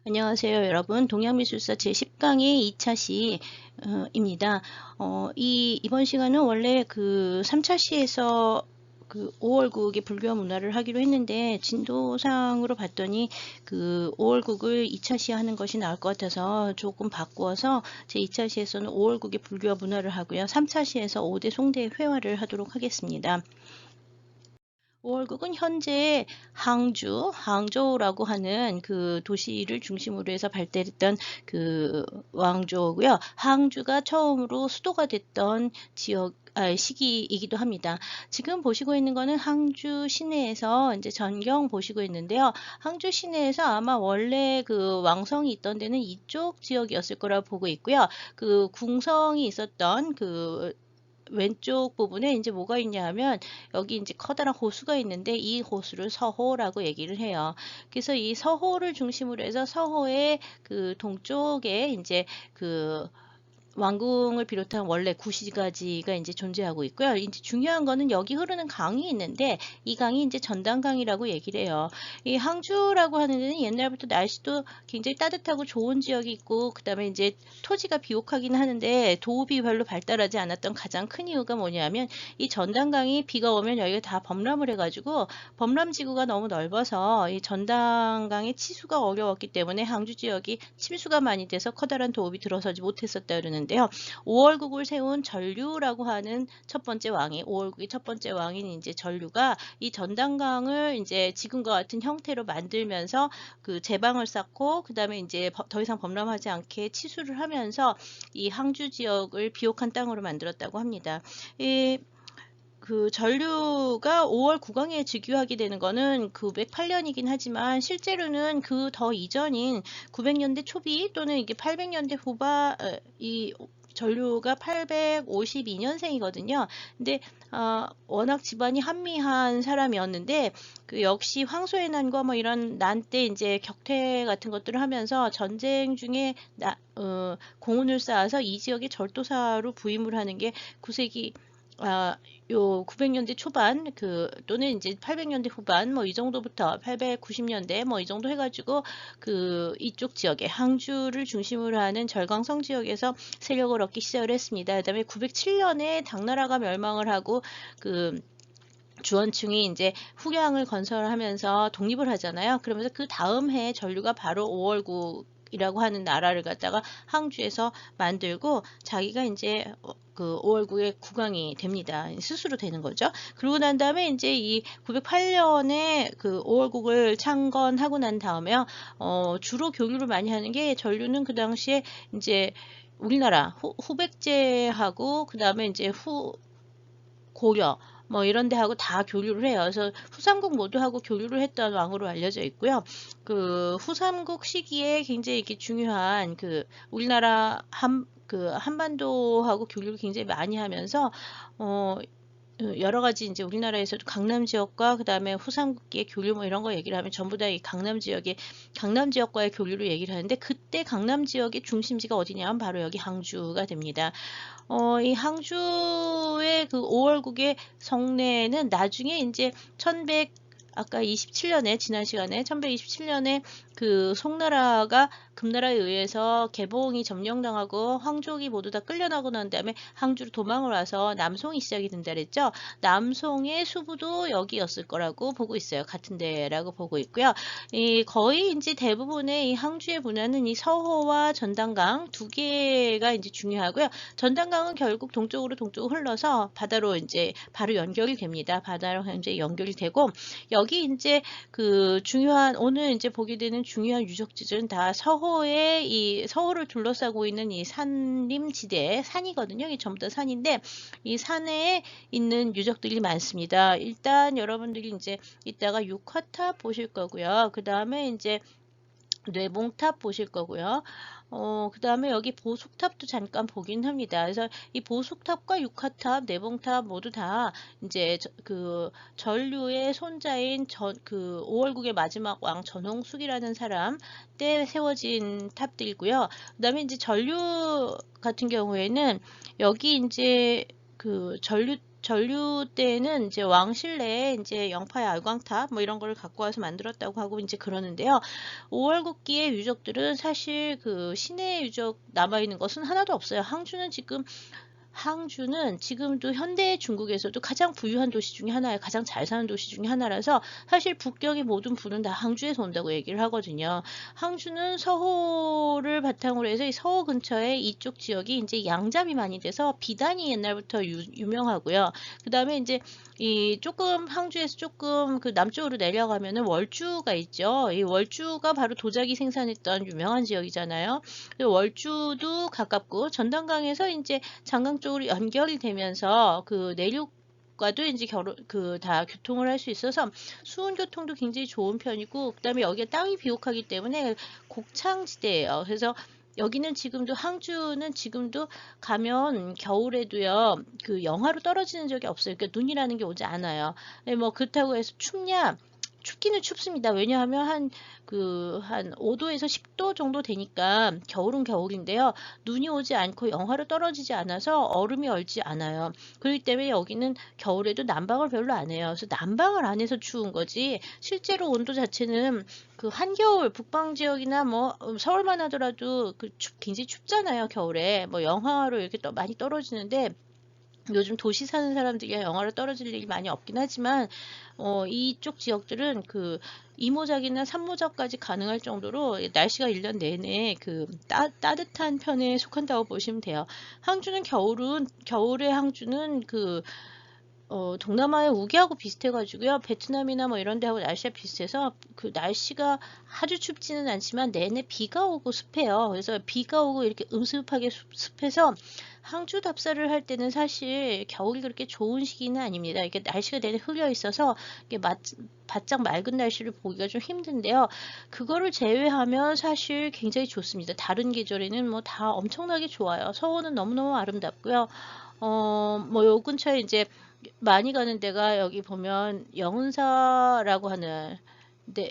안녕하세요, 여러분. 동양미술사 제10강의 2차 시입니다. 이번 시간은 원래 그 3차 시에서 그 5월국의 불교 문화를 하기로 했는데, 진도상으로 봤더니 그 5월국을 2차 시 하는 것이 나을 것 같아서 조금 바꾸어서 제 2차 시에서는 5월국의 불교 문화를 하고요. 3차 시에서 5대 송대 회화를 하도록 하겠습니다. 5월국은 현재 항저우라고 하는 그 도시를 중심으로 해서 발달했던 그 왕조고요. 항주가 처음으로 수도가 됐던 시기이기도 합니다. 지금 보시고 있는 거는 항주 시내에서 이제 전경 보시고 있는데요. 항주 시내에서 아마 원래 그 왕성이 있던 데는 이쪽 지역이었을 거라고 보고 있고요. 그 궁성이 있었던 그 왼쪽 부분에 이제 뭐가 있냐 하면 여기 이제 커다란 호수가 있는데 이 호수를 서호라고 얘기를 해요. 그래서 이 서호를 중심으로 해서 서호의 그 동쪽에 이제 그 왕궁을 비롯한 원래 구시가지가 이제 존재하고 있고요. 이제 중요한 거는 여기 흐르는 강이 있는데 이 강이 이제 전당강이라고 얘기를 해요. 이 항주라고 하는 데는 옛날부터 날씨도 굉장히 따뜻하고 좋은 지역이 있고 그다음에 이제 토지가 비옥하긴 하는데 도읍이 별로 발달하지 않았던 가장 큰 이유가 뭐냐면 이 전당강이 비가 오면 여기가 다 범람을 해가지고 범람지구가 너무 넓어서 이 전당강의 치수가 어려웠기 때문에 항주 지역이 침수가 많이 돼서 커다란 도읍이 들어서지 못했었다 그러는데요. 5월국을 세운 전류라고 하는 첫 번째 왕이 5월국의 첫 번째 왕인 이제 전류가 이 전당강을 이제 지금과 같은 형태로 만들면서 그 제방을 쌓고 그다음에 이제 더 이상 범람하지 않게 치수를 하면서 이 항주 지역을 비옥한 땅으로 만들었다고 합니다. 그 전류가 5월 국왕에 즉위하게 되는 거는 908년이긴 하지만 실제로는 그 더 이전인 900년대 초비 또는 이게 800년대 후반 이 전류가 852년생이거든요. 근데 워낙 집안이 한미한 사람이었는데 그 역시 황소의 난과 뭐 이런 난 때 이제 격퇴 같은 것들을 하면서 전쟁 중에 공훈을 쌓아서 이 지역의 절도사로 부임을 하는 게 9세기 요 900년대 초반 또는 이제 800년대 후반 뭐 이 정도부터 890년대 뭐 이 정도 해가지고 그 이쪽 지역에 항주를 중심으로 하는 절강성 지역에서 세력을 얻기 시작을 했습니다. 그다음에 907년에 당나라가 멸망을 하고 그 주원충이 이제 후량을 건설하면서 독립을 하잖아요. 그러면서 그 다음 해에 전류가 바로 5월국이라고 하는 나라를 갖다가 항주에서 만들고 자기가 이제 그 5월국의 국왕이 됩니다. 스스로 되는 거죠. 그러고 난 다음에 이제 이 908년에 그 5월국을 창건하고 난 다음에요. 주로 교류를 많이 하는 게 전류는 그 당시에 이제 우리나라 후백제하고 그 다음에 이제 고려 뭐 이런 데하고 다 교류를 해요. 그래서 후삼국 모두하고 교류를 했던 왕으로 알려져 있고요. 그 후삼국 시기에 굉장히 이렇게 중요한 그 우리나라 한반도하고 교류를 굉장히 많이 하면서 여러 가지 이제 우리나라에서도 강남 지역과 그다음에 후삼국기의 교류 뭐 이런 거 얘기를 하면 전부 다 이 강남 지역과의 교류를 얘기를 하는데 그때 강남 지역의 중심지가 어디냐면 바로 여기 항주가 됩니다. 이 항주의 그 5월국의 성내는 나중에 이제 아까 27년에 지난 시간에 1127년에 그 송나라가 금나라에 의해서 개봉이 점령당하고 황족이 모두 다 끌려나고 난 다음에 항주로 도망을 와서 남송이 시작이 된다 그랬죠. 남송의 수부도 여기였을 거라고 보고 있어요. 같은 데라고 보고 있고요. 거의 이제 대부분의 이 항주의 문화는 이 서호와 전당강 두 개가 이제 중요하고요. 전당강은 결국 동쪽으로 흘러서 바다로 이제 바로 연결이 됩니다. 바다로 이제 연결이 되고 여기 이제 그 중요한 오늘 이제 보게 되는 중요한 유적지들은 다 서호를 둘러싸고 있는 이 산림지대 산이거든요. 이게 전부 다 산인데 이 산에 있는 유적들이 많습니다. 일단 여러분들이 이제 이따가 육화탑 보실 거고요. 그 다음에 이제 뇌봉탑 보실 거고요. 그 다음에 여기 보숙탑도 잠깐 보긴 합니다. 그래서 이 보숙탑과 육화탑, 뇌봉탑 모두 다 이제 그 전류의 손자인 그 5월국의 마지막 왕 전홍숙이라는 사람 때 세워진 탑들이고요. 그 다음에 이제 전류 같은 경우에는 여기 이제 그 전류 전류 때는 이제 왕실내에 이제 영파의 알광탑 뭐 이런 걸 갖고 와서 만들었다고 하고 이제 그러는데요. 5월 국기의 유적들은 사실 그 시내 유적 남아 있는 것은 하나도 없어요. 항주는 지금도 현대 중국에서도 가장 부유한 도시 중에 하나예요. 가장 잘 사는 도시 중에 하나라서 사실 북경의 모든 부는 다 항주에서 온다고 얘기를 하거든요. 항주는 서호를 바탕으로 해서 이 서호 근처에 이쪽 지역이 이제 양잡이 많이 돼서 비단이 옛날부터 유명하고요. 그 다음에 이제 이 조금 항주에서 조금 그 남쪽으로 내려가면은 월주가 있죠. 이 월주가 바로 도자기 생산했던 유명한 지역이잖아요. 월주도 가깝고 전단강에서 이제 장강 쪽으로 연결이 되면서 그 내륙과도 이제 다 교통을 할 수 있어서 수은 교통도 굉장히 좋은 편이고, 그다음에 여기가 땅이 비옥하기 때문에 곡창지대예요. 그래서 여기는 지금도 항주는 지금도 가면 겨울에도요 그 영하로 떨어지는 적이 없어요. 그러니까 눈이라는 게 오지 않아요. 뭐 그렇다고 해서 춥냐? 춥기는 춥습니다. 왜냐하면 한 5도에서 10도 정도 되니까 겨울은 겨울인데요. 눈이 오지 않고 영하로 떨어지지 않아서 얼음이 얼지 않아요. 그렇기 때문에 여기는 겨울에도 난방을 별로 안 해요. 그래서 난방을 안 해서 추운 거지 실제로 온도 자체는 그 한겨울 북방 지역이나 뭐 서울만 하더라도 굉장히 춥잖아요. 겨울에 뭐 영하로 이렇게 많이 떨어지는데 요즘 도시 사는 사람들이 영하로 떨어질 일이 많이 없긴 하지만 이쪽 지역들은 그 이모작이나 삼모작까지 가능할 정도로 날씨가 1년 내내 그 따뜻한 편에 속한다고 보시면 돼요. 겨울의 항주는 동남아의 우기하고 비슷해가지고요. 베트남이나 뭐 이런 데하고 날씨가 비슷해서 그 날씨가 아주 춥지는 않지만 내내 비가 오고 습해요. 그래서 비가 오고 이렇게 음습하게 습해서 항주 답사를 할 때는 사실 겨울이 그렇게 좋은 시기는 아닙니다. 이렇게 날씨가 내내 흐려 있어서 이게 바짝 맑은 날씨를 보기가 좀 힘든데요. 그거를 제외하면 사실 굉장히 좋습니다. 다른 계절에는 뭐 다 엄청나게 좋아요. 서울은 너무너무 아름답고요. 뭐 요 근처에 이제 많이 가는 데가 여기 보면 영은사라고 하는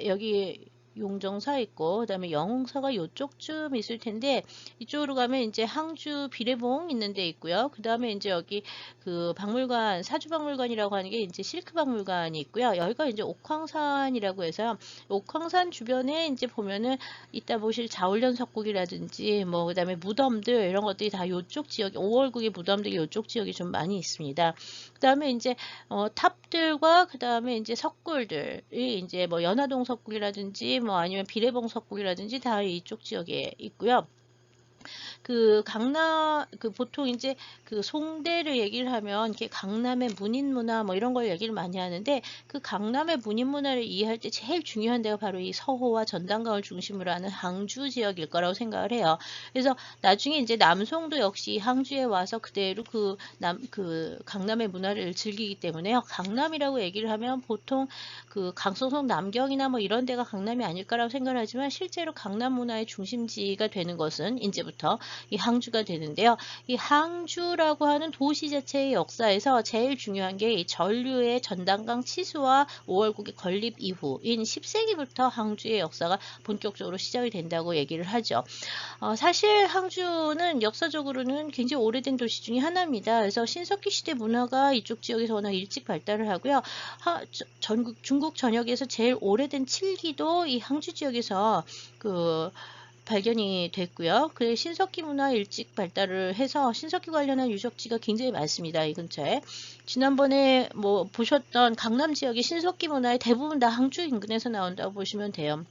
여기 용정사 있고 그다음에 영흥사가 요쪽쯤 있을 텐데 이쪽으로 가면 이제 항주 비례봉 있는 데 있고요. 그다음에 이제 여기 그 박물관 사주박물관이라고 하는 게 이제 실크박물관이 있고요. 여기가 이제 옥황산이라고 해서 옥황산 주변에 이제 보면은 이따 보실 자울련 석곡이라든지 뭐 그다음에 무덤들 이런 것들이 다 요쪽 지역 5월국의 무덤들이 요쪽 지역이 좀 많이 있습니다. 그다음에 이제 탑들과 그다음에 이제 석굴들이 이제 뭐 연화동 석굴이라든지 뭐 아니면 비례봉 석굴이라든지 다 이쪽 지역에 있고요. 보통 이제 그 송대를 얘기를 하면 이렇게 강남의 문인 문화 뭐 이런 걸 얘기를 많이 하는데 그 강남의 문인 문화를 이해할 때 제일 중요한 데가 바로 이 서호와 전단강을 중심으로 하는 항주 지역일 거라고 생각을 해요. 그래서 나중에 이제 남송도 역시 항주에 와서 그대로 그 강남의 문화를 즐기기 때문에요. 강남이라고 얘기를 하면 보통 그 강서성 남경이나 뭐 이런 데가 강남이 아닐까라고 생각을 하지만 실제로 강남 문화의 중심지가 되는 것은 이제부터 이 항주가 되는데요. 이 항주라고 하는 도시 자체의 역사에서 제일 중요한 게 이 전류의 전단강 치수와 5월국의 건립 이후인 10세기부터 항주의 역사가 본격적으로 시작이 된다고 얘기를 하죠. 사실 항주는 역사적으로는 굉장히 오래된 도시 중에 하나입니다. 그래서 신석기 시대 문화가 이쪽 지역에서 워낙 일찍 발달을 하고요. 중국 전역에서 제일 오래된 칠기도 이 항주 지역에서 발견이 됐고요. 그 신석기 문화 일찍 발달을 해서 신석기 관련한 유적지가 굉장히 많습니다. 이 근처에. 지난번에 뭐 보셨던 강남 지역의 신석기 문화의 대부분 다 항주 인근에서 나온다고 보시면 돼요.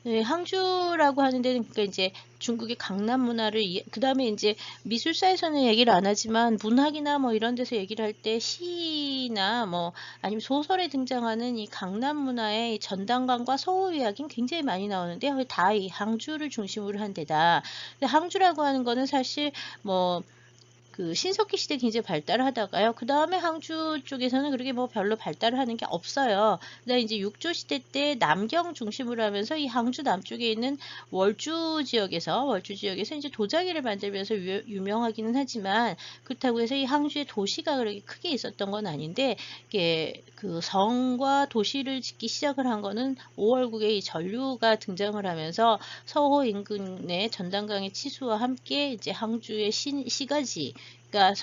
네, 항주라고 하는 데는 그러니까 이제 중국의 강남 문화를 그다음에 이제 미술사에서는 얘기를 안 하지만 문학이나 뭐 이런 데서 얘기를 할 때 시나 뭐 아니면 소설에 등장하는 이 강남 문화의 전단강과 서호 이야기는 굉장히 많이 나오는데 다 이 항주를 중심으로 한 데다. 근데 항주라고 하는 거는 사실 뭐 그 신석기 시대 굉장히 발달을 하다가요. 그 다음에 항주 쪽에서는 그렇게 뭐 별로 발달을 하는 게 없어요. 그다음에 이제 육조 시대 때 남경 중심으로 하면서 이 항주 남쪽에 있는 월주 지역에서 이제 도자기를 만들면서 유명하기는 하지만 그렇다고 해서 이 항주의 도시가 그렇게 크게 있었던 건 아닌데 이게 그 성과 도시를 짓기 시작을 한 거는 5월국의 이 전류가 등장을 하면서 서호 인근의 전단강의 치수와 함께 이제 항주의 시가지 그러니까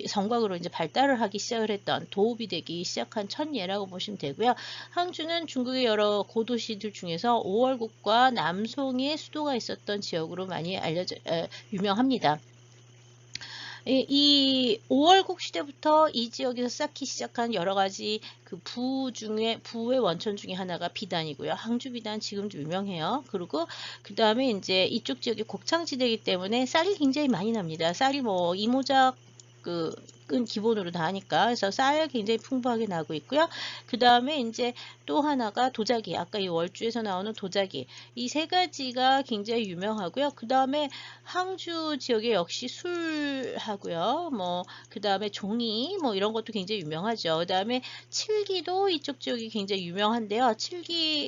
성곽으로 이제 발달을 하기 시작을 했던 도읍이 되기 시작한 첫 예라고 보시면 되고요. 항주는 중국의 여러 고도시들 중에서 오월국과 남송의 수도가 있었던 지역으로 많이 유명합니다. 이 5월국 시대부터 이 지역에서 쌓기 시작한 여러 가지 그 부의 원천 중에 하나가 비단이고요. 항주 비단 지금도 유명해요. 그리고 그 다음에 이제 이쪽 지역이 곡창지대이기 때문에 쌀이 굉장히 많이 납니다. 쌀이 뭐 이모작 은 기본으로 다 하니까 그래서 쌀 굉장히 풍부하게 나고 있고요. 그 다음에 이제 또 하나가 도자기, 아까 이 월주에서 나오는 도자기, 이 세 가지가 굉장히 유명하고요. 그 다음에 항주 지역에 역시 술하고요. 뭐 그 다음에 종이 뭐 이런 것도 굉장히 유명하죠. 그 다음에 칠기도 이쪽 지역이 굉장히 유명한데요.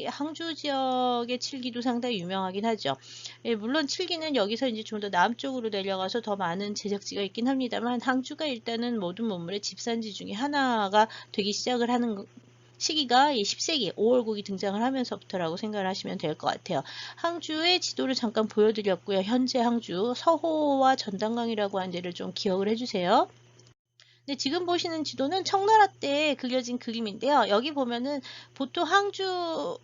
항주 지역의 칠기도 상당히 유명하긴 하죠. 예, 물론 칠기는 여기서 이제 좀 더 남쪽으로 내려가서 더 많은 제작지가 있긴 합니다만 항주가 일단은 모든 문물의 집산지 중에 하나가 되기 시작을 하는 시기가 이 10세기 5월국이 등장을 하면서부터라고 생각을 하시면 될 것 같아요. 항주의 지도를 잠깐 보여드렸고요. 현재 항주 서호와 전당강이라고 하는 데를 좀 기억을 해주세요. 네, 지금 보시는 지도는 청나라 때 그려진 그림인데요. 여기 보면은 보통 항주를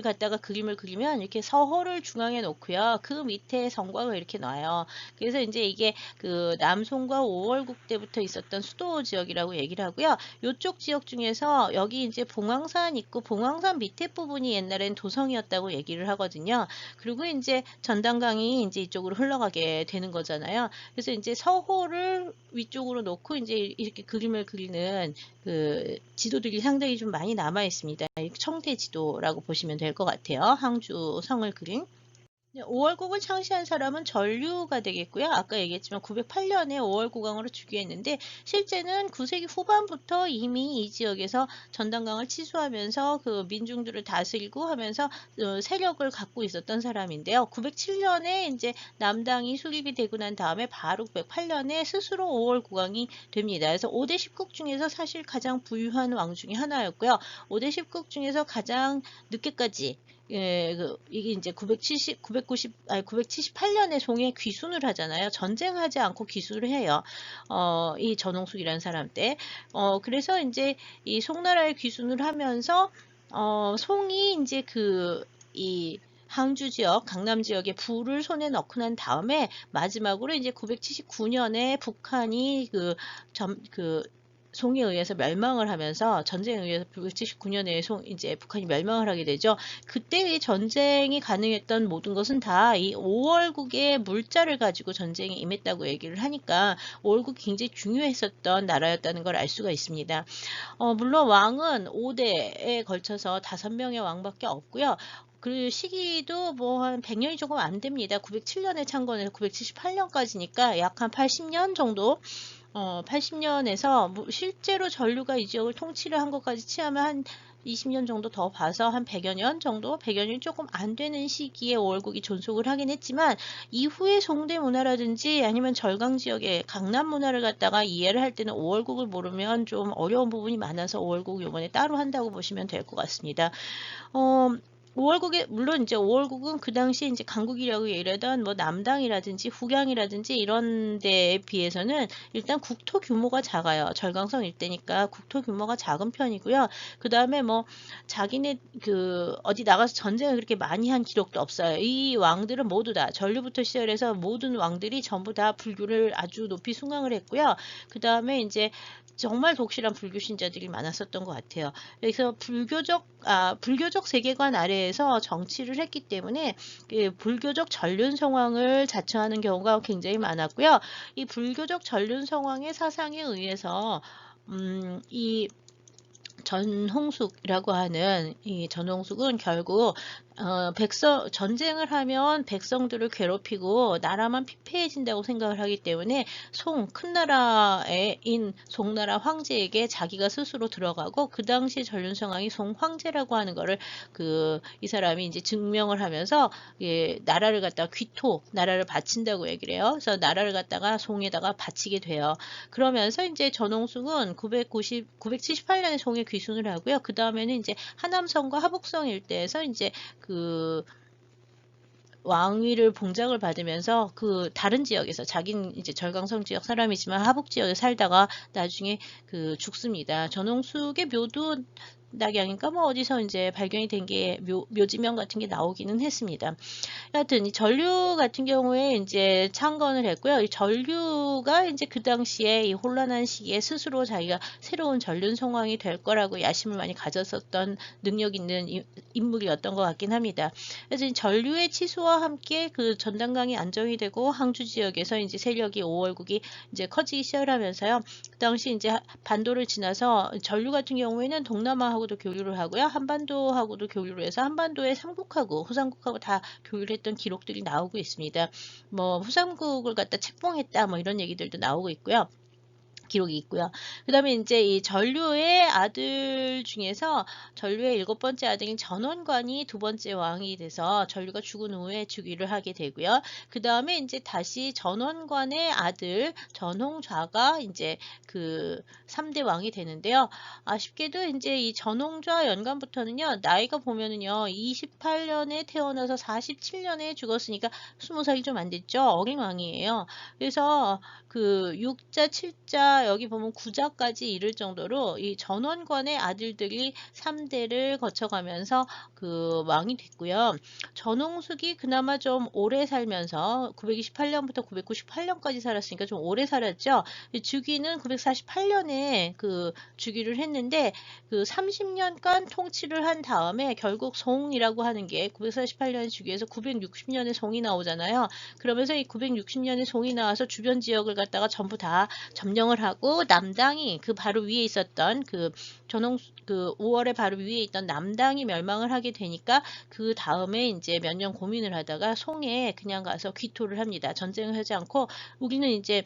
갖다가 그림을 그리면 이렇게 서호를 중앙에 놓고요. 그 밑에 성곽을 이렇게 놔요. 그래서 이제 이게 그 남송과 오월국 때부터 있었던 수도 지역이라고 얘기를 하고요. 이쪽 지역 중에서 여기 이제 봉황산 있고 봉황산 밑에 부분이 옛날엔 도성이었다고 얘기를 하거든요. 그리고 이제 전당강이 이제 이쪽으로 흘러가게 되는 거잖아요. 그래서 이제 서호를 위쪽으로 놓고 이제 이렇게 그림을 그리는 그 지도들이 상당히 좀 많이 남아 있습니다. 청대 지도라고 보시면 될 것 같아요. 항주 성을 그린. 5월국을 창시한 사람은 전류가 되겠고요. 아까 얘기했지만 908년에 5월국왕으로 즉위했는데 실제는 9세기 후반부터 이미 이 지역에서 전당강을 치수하면서 그 민중들을 다스리고 하면서 세력을 갖고 있었던 사람인데요. 907년에 이제 남당이 수립이 되고 난 다음에 바로 908년에 스스로 5월국왕이 됩니다. 그래서 5대 10국 중에서 사실 가장 부유한 왕 중에 하나였고요. 5대 10국 중에서 가장 늦게까지 예, 이게 이제 978년에 송해 귀순을 하잖아요. 전쟁하지 않고 귀순을 해요. 이 전홍숙이라는 사람 때. 그래서 이제 이 송나라에 귀순을 하면서, 송이 이제 이 항주 지역, 강남 지역에 부를 손에 넣고 난 다음에 마지막으로 이제 979년에 북한이 송에 의해서 멸망을 하면서 전쟁에 의해서 979년에 이제 북한이 멸망을 하게 되죠. 그때의 전쟁이 가능했던 모든 것은 다 이 5월국의 물자를 가지고 전쟁에 임했다고 얘기를 하니까 5월국이 굉장히 중요했었던 나라였다는 걸 알 수가 있습니다. 물론 왕은 5대에 걸쳐서 5명의 왕밖에 없고요. 그 시기도 뭐 한 100년이 조금 안 됩니다. 907년에 창건해서 978년까지니까 약 한 80년 정도 80년에서 실제로 전류가 이 지역을 통치를 한 것까지 치하면 한 20년 정도 더 봐서 한 100여 년 정도, 100여 년이 조금 안 되는 시기에 오월국이 존속을 하긴 했지만 이후에 송대 문화라든지 아니면 절강 지역의 강남 문화를 갖다가 이해를 할 때는 오월국을 모르면 좀 어려운 부분이 많아서 오월국 요번에 따로 한다고 보시면 될 것 같습니다. 5월국에 물론 이제 5월국은 그 당시 이제 강국이라고 얘기하던 뭐 남당이라든지 후경이라든지 이런 데에 비해서는 일단 국토 규모가 작아요. 절강성 일대니까 국토 규모가 작은 편이고요. 그 다음에 뭐 자기네 어디 나가서 전쟁을 그렇게 많이 한 기록도 없어요. 이 왕들은 모두 다 전류부터 시작해서 모든 왕들이 전부 다 불교를 아주 높이 숭앙을 했고요. 그 다음에 이제 정말 독실한 불교 신자들이 많았었던 것 같아요. 그래서 불교적 세계관 아래에서 정치를 했기 때문에 불교적 전륜 성황을 자처하는 경우가 굉장히 많았고요. 이 불교적 전륜 성황의 사상에 의해서 이 전홍숙이라고 하는 이 전홍숙은 결국 전쟁을 하면 백성들을 괴롭히고 나라만 피폐해진다고 생각을 하기 때문에 큰 나라인 송나라 황제에게 자기가 스스로 들어가고 그 당시 전륜성왕이 송황제라고 하는 거를 이 사람이 이제 증명을 하면서 나라를 갖다가 나라를 바친다고 얘기를 해요. 그래서 나라를 갖다가 송에다가 바치게 돼요. 그러면서 이제 전홍숙은 978년에 송에 귀순을 하고요. 그 다음에는 이제 하남성과 하북성 일대에서 이제 왕위를 봉작을 받으면서 그 다른 지역에서 자기는 이제 절강성 지역 사람이지만 하북 지역에 살다가 나중에 그 죽습니다. 전홍숙의 묘도 낙양인가 뭐 어디서 이제 발견이 된 게 묘지명 같은 게 나오기는 했습니다. 하여튼 이 전류 같은 경우에 이제 창건을 했고요. 이 전류가 이제 그 당시에 이 혼란한 시기에 스스로 자기가 새로운 전륜성왕이 될 거라고 야심을 많이 가졌었던 능력 있는 인물이었던 것 같긴 합니다. 그래서 이 전류의 치수와 함께 그 전단강이 안정이 되고 항주 지역에서 이제 세력이 오월국이 이제 커지기 시작하면서요. 그 당시 이제 반도를 지나서 전류 같은 경우에는 동남아하고도 교류를 하고요. 한반도하고도 교류를 해서 한반도의 삼국하고 후삼국하고 다 교류를 했던 기록들이 나오고 있습니다. 뭐 후삼국을 갖다 책봉했다 뭐 이런 얘기들도 나오고 있고요. 기록이 있고요. 그 다음에 이제 이 전류의 아들 중에서 전류의 7번째 아들인 전원관이 2번째 왕이 돼서 전류가 죽은 후에 즉위를 하게 되고요. 그 다음에 이제 다시 전원관의 아들 전홍좌가 이제 그 3대 왕이 되는데요. 아쉽게도 이제 이 전홍좌 연간부터는요, 나이가 보면은요, 28년에 태어나서 47년에 죽었으니까 20살이 좀 안 됐죠. 어린 왕이에요. 그래서 그 6자, 7자, 여기 보면 9자까지 이를 정도로 이 전원관의 아들들이 3대를 거쳐가면서 그 왕이 됐고요. 전홍숙이 그나마 좀 오래 살면서 928년부터 998년까지 살았으니까 좀 오래 살았죠. 즉위는 948년에 그 즉위를 했는데 그 30년간 통치를 한 다음에 결국 송이라고 하는 게 948년에 즉위해서 960년에 송이 나오잖아요. 그러면서 이 960년에 송이 나와서 주변 지역을 갖다가 전부 다 점령을 하고 남당이 그 바로 위에 있었던 그 전홍 그 5월에 바로 위에 있던 남당이 멸망을 하게 되니까 그 다음에 이제 몇 년 고민을 하다가 송에 그냥 가서 귀토를 합니다. 전쟁을 하지 않고 우리는 이제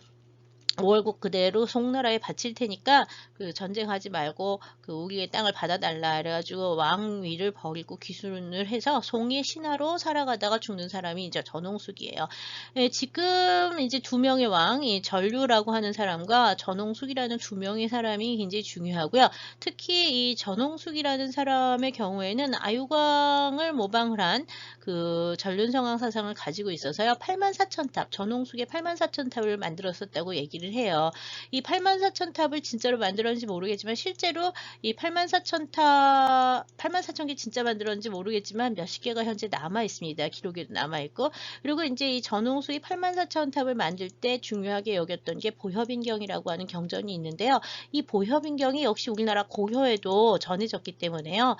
5월국 그대로 송나라에 바칠 테니까 그 전쟁하지 말고 그 우리의 땅을 받아달라 그래가지고 왕위를 버리고 귀순을 해서 송의 신하로 살아가다가 죽는 사람이 이제 전홍숙이에요. 예, 지금 이제 2명의 왕, 이 전류라고 하는 사람과 전홍숙이라는 2명의 사람이 굉장히 중요하고요. 특히 이 전홍숙이라는 사람의 경우에는 아유광을 모방을 한 그 전륜성왕 사상을 가지고 있어서요. 84,000탑, 전홍숙의 84,000탑을 만들었었다고 얘기를 해요. 이 84,000탑을 진짜로 만들었는지 모르겠지만 실제로 이 84,000탑, 84,000개 진짜 만들었는지 모르겠지만 몇십 개가 현재 남아 있습니다. 기록에도 남아 있고. 그리고 이제 이 전홍숙이 84,000탑을 만들 때 중요하게 여겼던 게 보협인경이라고 하는 경전이 있는데요. 이 보협인경이 역시 우리나라 고려에도 전해졌기 때문에요.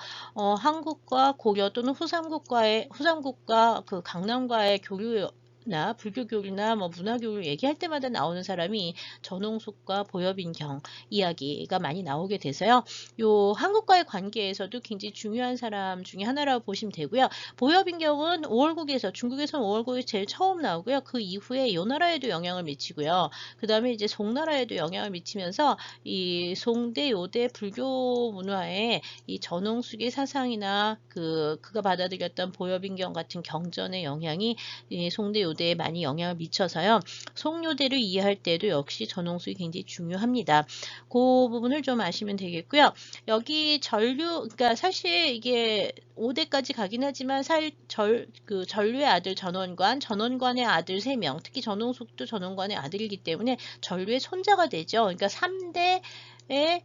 한국과 고려 또는 후삼국과 그 강남과의 교류나 불교 교류나 뭐 문화 교류 얘기할 때마다 나오는 사람이 전홍숙과 보협인경 이야기가 많이 나오게 돼서요. 요 한국과의 관계에서도 굉장히 중요한 사람 중에 하나라고 보시면 되고요. 보협인경은 5월국에서 중국에서는 5월국이 제일 처음 나오고요. 그 이후에 요 나라에도 영향을 미치고요. 그 다음에 이제 송나라에도 영향을 미치면서 이 송대 요대 불교 문화에 이 전홍숙의 사상이나 그가 받아들였던 보협인경 같은 경전의 영향이 이 송대 요대에 많이 영향을 미쳐서요. 송요대를 이해할 때도 역시 전홍숙이 굉장히 중요합니다. 그 부분을 좀 아시면 되겠고요. 여기 그러니까 사실 이게 5대까지 가긴 하지만 그 전류의 아들 전원관의 아들 3명, 특히 전홍숙도 전원관의 아들이기 때문에 전류의 손자가 되죠. 그러니까 3대의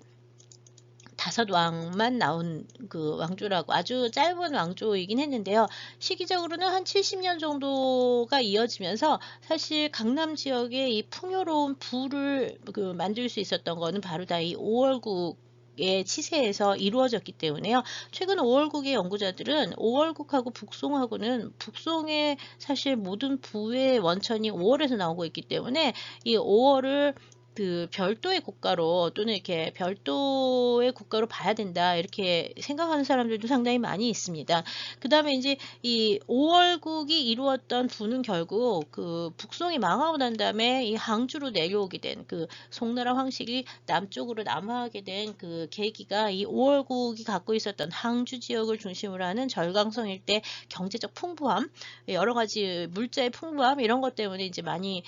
5왕만 나온 그 왕조라고 아주 짧은 왕조이긴 했는데요. 시기적으로는 한 70년 정도가 이어지면서 사실 강남 지역의 이 풍요로운 부를 그 만들 수 있었던 거는 바로 다 이 5월국 의 치세에서 이루어졌기 때문에요. 최근 5월국의 연구자들은 5월국하고 북송하고는 북송의 사실 모든 부의 원천이 5월에서 나오고 있기 때문에 이 5월을 그 별도의 국가로 또는 이렇게 별도의 국가로 봐야 된다 이렇게 생각하는 사람들도 상당히 많이 있습니다. 그 다음에 이제 이 5월국이 이루었던 부는 결국 그 북송이 망하고 난 다음에 이 항주로 내려오게 된 그 송나라 황실이 남쪽으로 남하하게 된 그 계기가 이 5월국이 갖고 있었던 항주 지역을 중심으로 하는 절강성 일대 경제적 풍부함, 여러 가지 물자의 풍부함 이런 것 때문에 이제 많이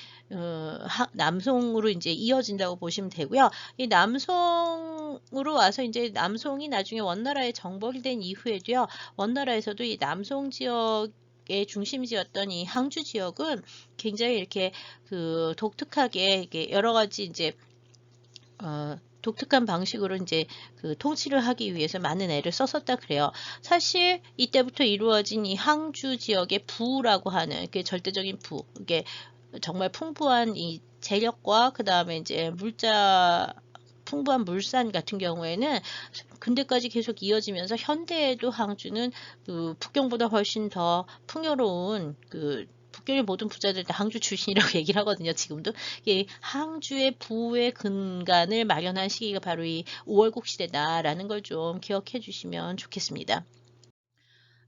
남송으로 이제 이어진다고 보시면 되고요. 이 남송으로 와서 이제 남송이 나중에 원나라에 정벌이 된 이후에도요. 원나라에서도 이 남송 지역 지역의 중심지였던 이 항주 지역은 굉장히 이렇게 그 독특하게 이게 여러 가지 이제 독특한 방식으로 이제 그 통치를 하기 위해서 많은 애를 썼었다 그래요. 사실 이때부터 이루어진 이 항주 지역의 부라고 하는 그 절대적인 부, 이게 정말 풍부한 이 재력과 그 다음에 이제 풍부한 물산 같은 경우에는 근대까지 계속 이어지면서 현대에도 항주는 그 북경보다 훨씬 더 풍요로운 그 북경의 모든 부자들 다 항주 출신이라고 얘기를 하거든요. 지금도 이 항주의 부의 근간을 마련한 시기가 바로 이 5월국 시대다라는 걸 좀 기억해 주시면 좋겠습니다.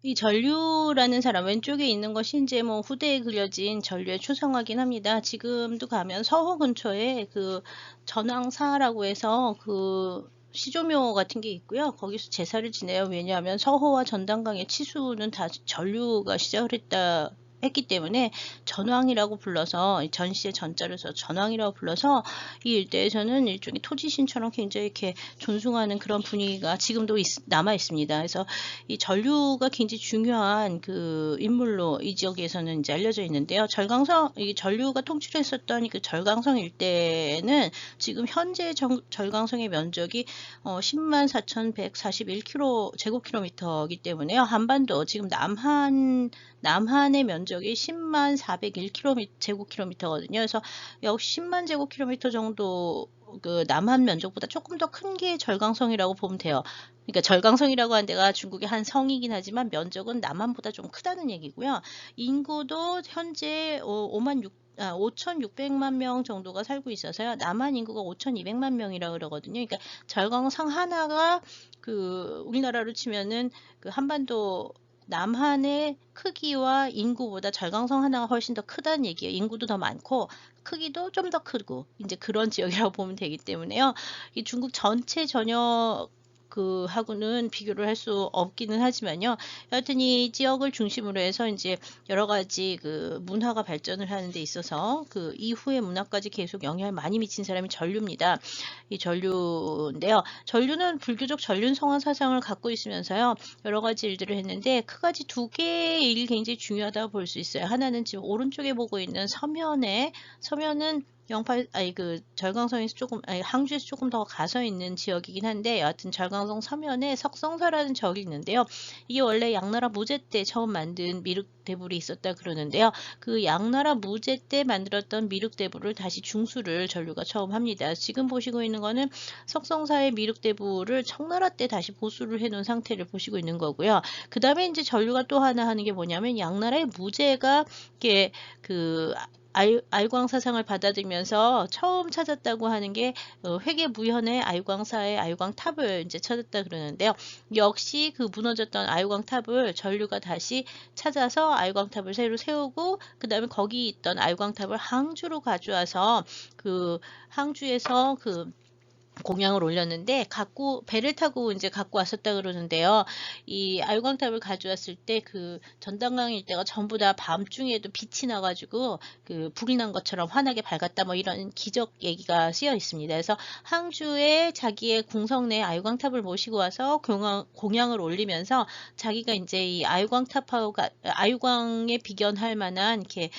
이 전류라는 사람 왼쪽에 있는 것이 이제 뭐 후대에 그려진 전류의 초상화긴 합니다. 지금도 가면 서호 근처에 그 전왕사라고 해서 그 시조묘 같은 게 있고요. 거기서 제사를 지내요. 왜냐하면 서호와 전당강의 치수는 다 전류가 시작을 했기 때문에 전왕이라고 불러서 전시의 전자를 써 전왕이라고 불러서 이 일대에서는 일종의 토지신처럼 굉장히 이렇게 존숭하는 그런 분위기가 지금도 남아 있습니다. 그래서 이 전류가 굉장히 중요한 그 인물로 이 지역에서는 이제 알려져 있는데요. 이 전류가 통치를 했었던 그 절강성 일대는 지금 현재 절강성의 면적이 10만 4,141 제곱킬로미터이기 때문에요. 한반도 지금 남한의 면적이 10만 401 제곱킬로미터거든요. 그래서 역시 10만 제곱킬로미터 정도 그 남한 면적보다 조금 더 큰 게 절강성이라고 보면 돼요. 그러니까 절강성이라고 하는 데가 중국의 한 성이긴 하지만 면적은 남한보다 좀 크다는 얘기고요. 인구도 현재 5,600만 명 정도가 살고 있어서요. 남한 인구가 5,200만 명이라고 그러거든요. 그러니까 절강성 하나가 그 우리나라로 치면은 그 한반도 남한의 크기와 인구보다 절강성 하나가 훨씬 더 크다는 얘기예요. 인구도 더 많고 크기도 좀 더 크고 이제 그런 지역이라고 보면 되기 때문에요. 이 중국 전체 전역 그 하고는 비교를 할 수 없기는 하지만요. 여하튼 이 지역을 중심으로 해서 이제 여러 가지 그 문화가 발전을 하는 데 있어서 그 이후의 문화까지 계속 영향을 많이 미친 사람이 전류입니다. 이 전류인데요. 전류는 불교적 전륜성화 사상을 갖고 있으면서요. 여러 가지 일들을 했는데 크가지 두 개의 일이 굉장히 중요하다고 볼 수 있어요. 하나는 지금 오른쪽에 보고 있는 서면은 그 절강성에서 항주에서 조금 더 가서 있는 지역이긴 한데 여하튼 절강성 서면에 석성사라는 절이 있는데요. 이게 원래 양나라 무제 때 처음 만든 미륵대불이 있었다 그러는데요. 그 양나라 무제 때 만들었던 미륵대불을 다시 중수를 전류가 처음 합니다. 지금 보시고 있는 거는 석성사의 미륵대불을 청나라 때 다시 보수를 해놓은 상태를 보시고 있는 거고요. 그 다음에 이제 전류가 또 하나 하는 게 뭐냐면 양나라의 무제가 이게 그 아유광 사상을 받아들이면서 처음 찾았다고 하는 게 회계무현의 아유광사의 아유광탑을 이제 찾았다 그러는데요. 역시 그 무너졌던 아유광탑을 전류가 다시 찾아서 아유광탑을 새로 세우고 그 다음에 거기 있던 아유광탑을 항주로 가져와서 그 항주에서 그 공양을 올렸는데 배를 타고 이제 갖고 왔었다 그러는데요. 이 아유광탑을 가져왔을 때 그 전당강 일대가 전부 다 밤중에도 빛이 나가지고 그 불이 난 것처럼 환하게 밝았다 뭐 이런 기적 얘기가 쓰여 있습니다. 그래서 항주에 자기의 궁성 내 아유광탑을 모시고 와서 공양을 올리면서 자기가 이제 이 아유광에 비견할 만한 이렇게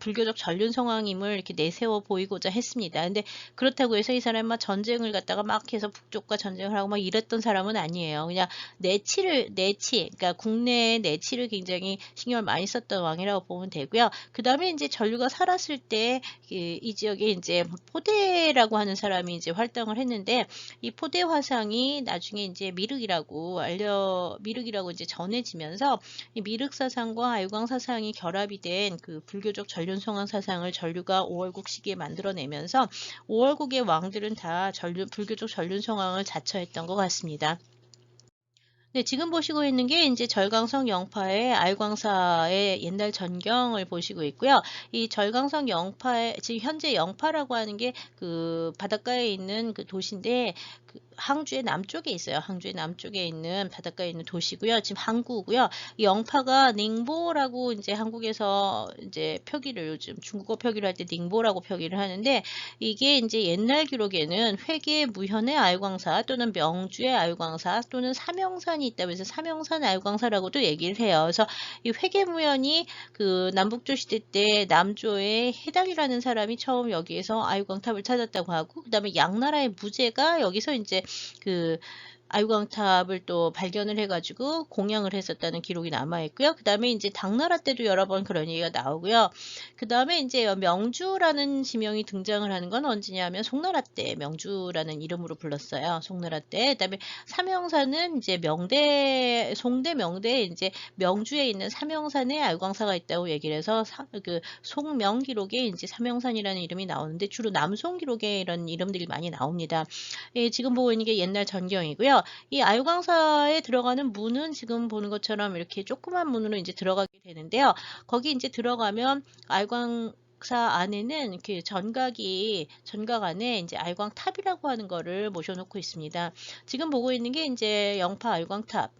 불교적 전륜성왕임을 이렇게 내세워 보이고자 했습니다. 근데 그렇다고 해서 이 사람은 전쟁을 갖다가 막 해서 북쪽과 전쟁을 하고 막 이랬던 사람은 아니에요. 그냥 그러니까 국내의 내치를 굉장히 신경을 많이 썼던 왕이라고 보면 되고요. 그 다음에 이제 전류가 살았을 때 이 지역에 이제 포대라고 하는 사람이 이제 활동을 했는데 이 포대 화상이 나중에 이제 미륵이라고 이제 전해지면서 이 미륵 사상과 아유광 사상이 결합이 된 그 불교적 전륜성왕 사상을 전류가 5월국 시기에 만들어내면서 5월국의 왕들은 다 불교적 전륜성왕을 자처했던 것 같습니다. 네, 지금 보시고 있는 게 이제 절강성 영파의 아유광사의 옛날 전경을 보시고 있고요. 이 절강성 영파의 지금 현재 영파라고 하는 게 그 바닷가에 있는 그 도시인데 그 항주의 남쪽에 있어요. 항주의 남쪽에 있는 바닷가에 있는 도시고요. 지금 항구고요. 이 영파가 닝보라고 이제 한국에서 이제 표기를 요즘 중국어 표기를 할 때 닝보라고 표기를 하는데 이게 이제 옛날 기록에는 회계 무현의 아유광사 또는 명주의 아유광사 또는 삼형산이 있다고 해서 삼형산 아유광사라고도 얘기를 해요. 그래서 이 회계 무현이 그 남북조 시대 때 남조의 해당이라는 사람이 처음 여기에서 아유광탑을 찾았다고 하고 그다음에 양나라의 무제가 여기서 이제 그 아유광탑을 또 발견을 해가지고 공양을 했었다는 기록이 남아있고요. 그 다음에 이제 당나라 때도 여러 번 그런 얘기가 나오고요. 그 다음에 이제 명주라는 지명이 등장을 하는 건 언제냐면 송나라 때 명주라는 이름으로 불렀어요. 송나라 때. 그 다음에 삼형산은 이제 명대, 송대 명대에 이제 명주에 있는 삼형산에 아유광사가 있다고 얘기를 해서 그 송명 기록에 이제 삼형산이라는 이름이 나오는데 주로 남송 기록에 이런 이름들이 많이 나옵니다. 예, 지금 보고 있는 게 옛날 전경이고요. 이 아유광사에 들어가는 문은 지금 보는 것처럼 이렇게 조그만 문으로 이제 들어가게 되는데요. 거기 이제 들어가면 아유광사 안에는 이렇게 전각 안에 이제 아유광탑이라고 하는 거를 모셔놓고 있습니다. 지금 보고 있는 게 이제 영파 아유광탑.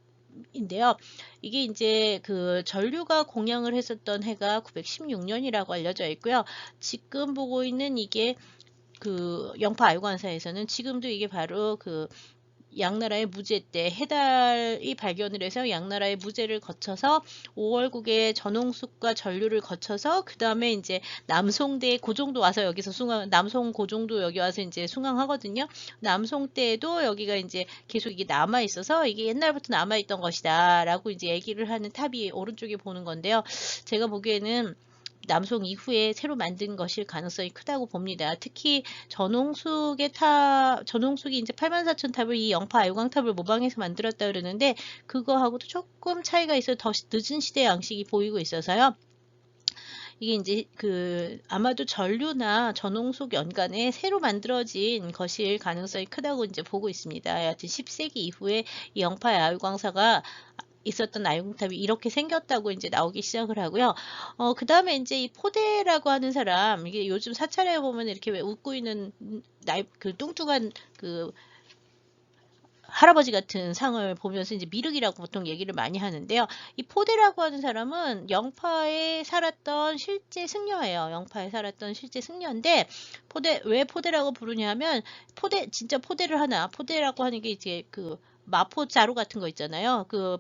인데요. 이게 이제 그 전류가 공양을 했었던 해가 916년이라고 알려져 있고요. 지금 보고 있는 이게 그 영파 아유광사에서는 지금도 이게 바로 그 양나라의 무제 때 해달이 발견을 해서 양나라의 무제를 거쳐서 5월국의 전홍숙과 전류를 거쳐서 그 다음에 이제 남송대 고종도 와서 여기서 남송 고종도 여기 와서 이제 숭앙하거든요. 남송 때에도 여기가 이제 계속 이게 남아 있어서 이게 옛날부터 남아 있던 것이다라고 이제 얘기를 하는 탑이 오른쪽에 보는 건데요. 제가 보기에는 남송 이후에 새로 만든 것일 가능성이 크다고 봅니다. 특히 전홍숙이 이제 84,000탑을 이 영파 아유광탑을 모방해서 만들었다 그러는데 그거하고도 조금 차이가 있어 더 늦은 시대 양식이 보이고 있어서요. 이게 이제 아마도 전류나 전홍숙 연간에 새로 만들어진 것일 가능성이 크다고 이제 보고 있습니다. 하여튼 10세기 이후에 이 영파 아유광사가 있었던 아유광탑이 이렇게 생겼다고 이제 나오기 시작을 하고요. 그 다음에 이제 이 포대라고 하는 사람, 이게 요즘 사찰에 보면 이렇게 왜 웃고 있는 그 뚱뚱한 그 할아버지 같은 상을 보면서 이제 미륵이라고 보통 얘기를 많이 하는데요. 이 포대라고 하는 사람은 영파에 살았던 실제 승려예요. 영파에 살았던 실제 승려인데 왜 포대라고 부르냐면 진짜 포대라고 하는 게 이제 그 마포자루 같은 거 있잖아요. 그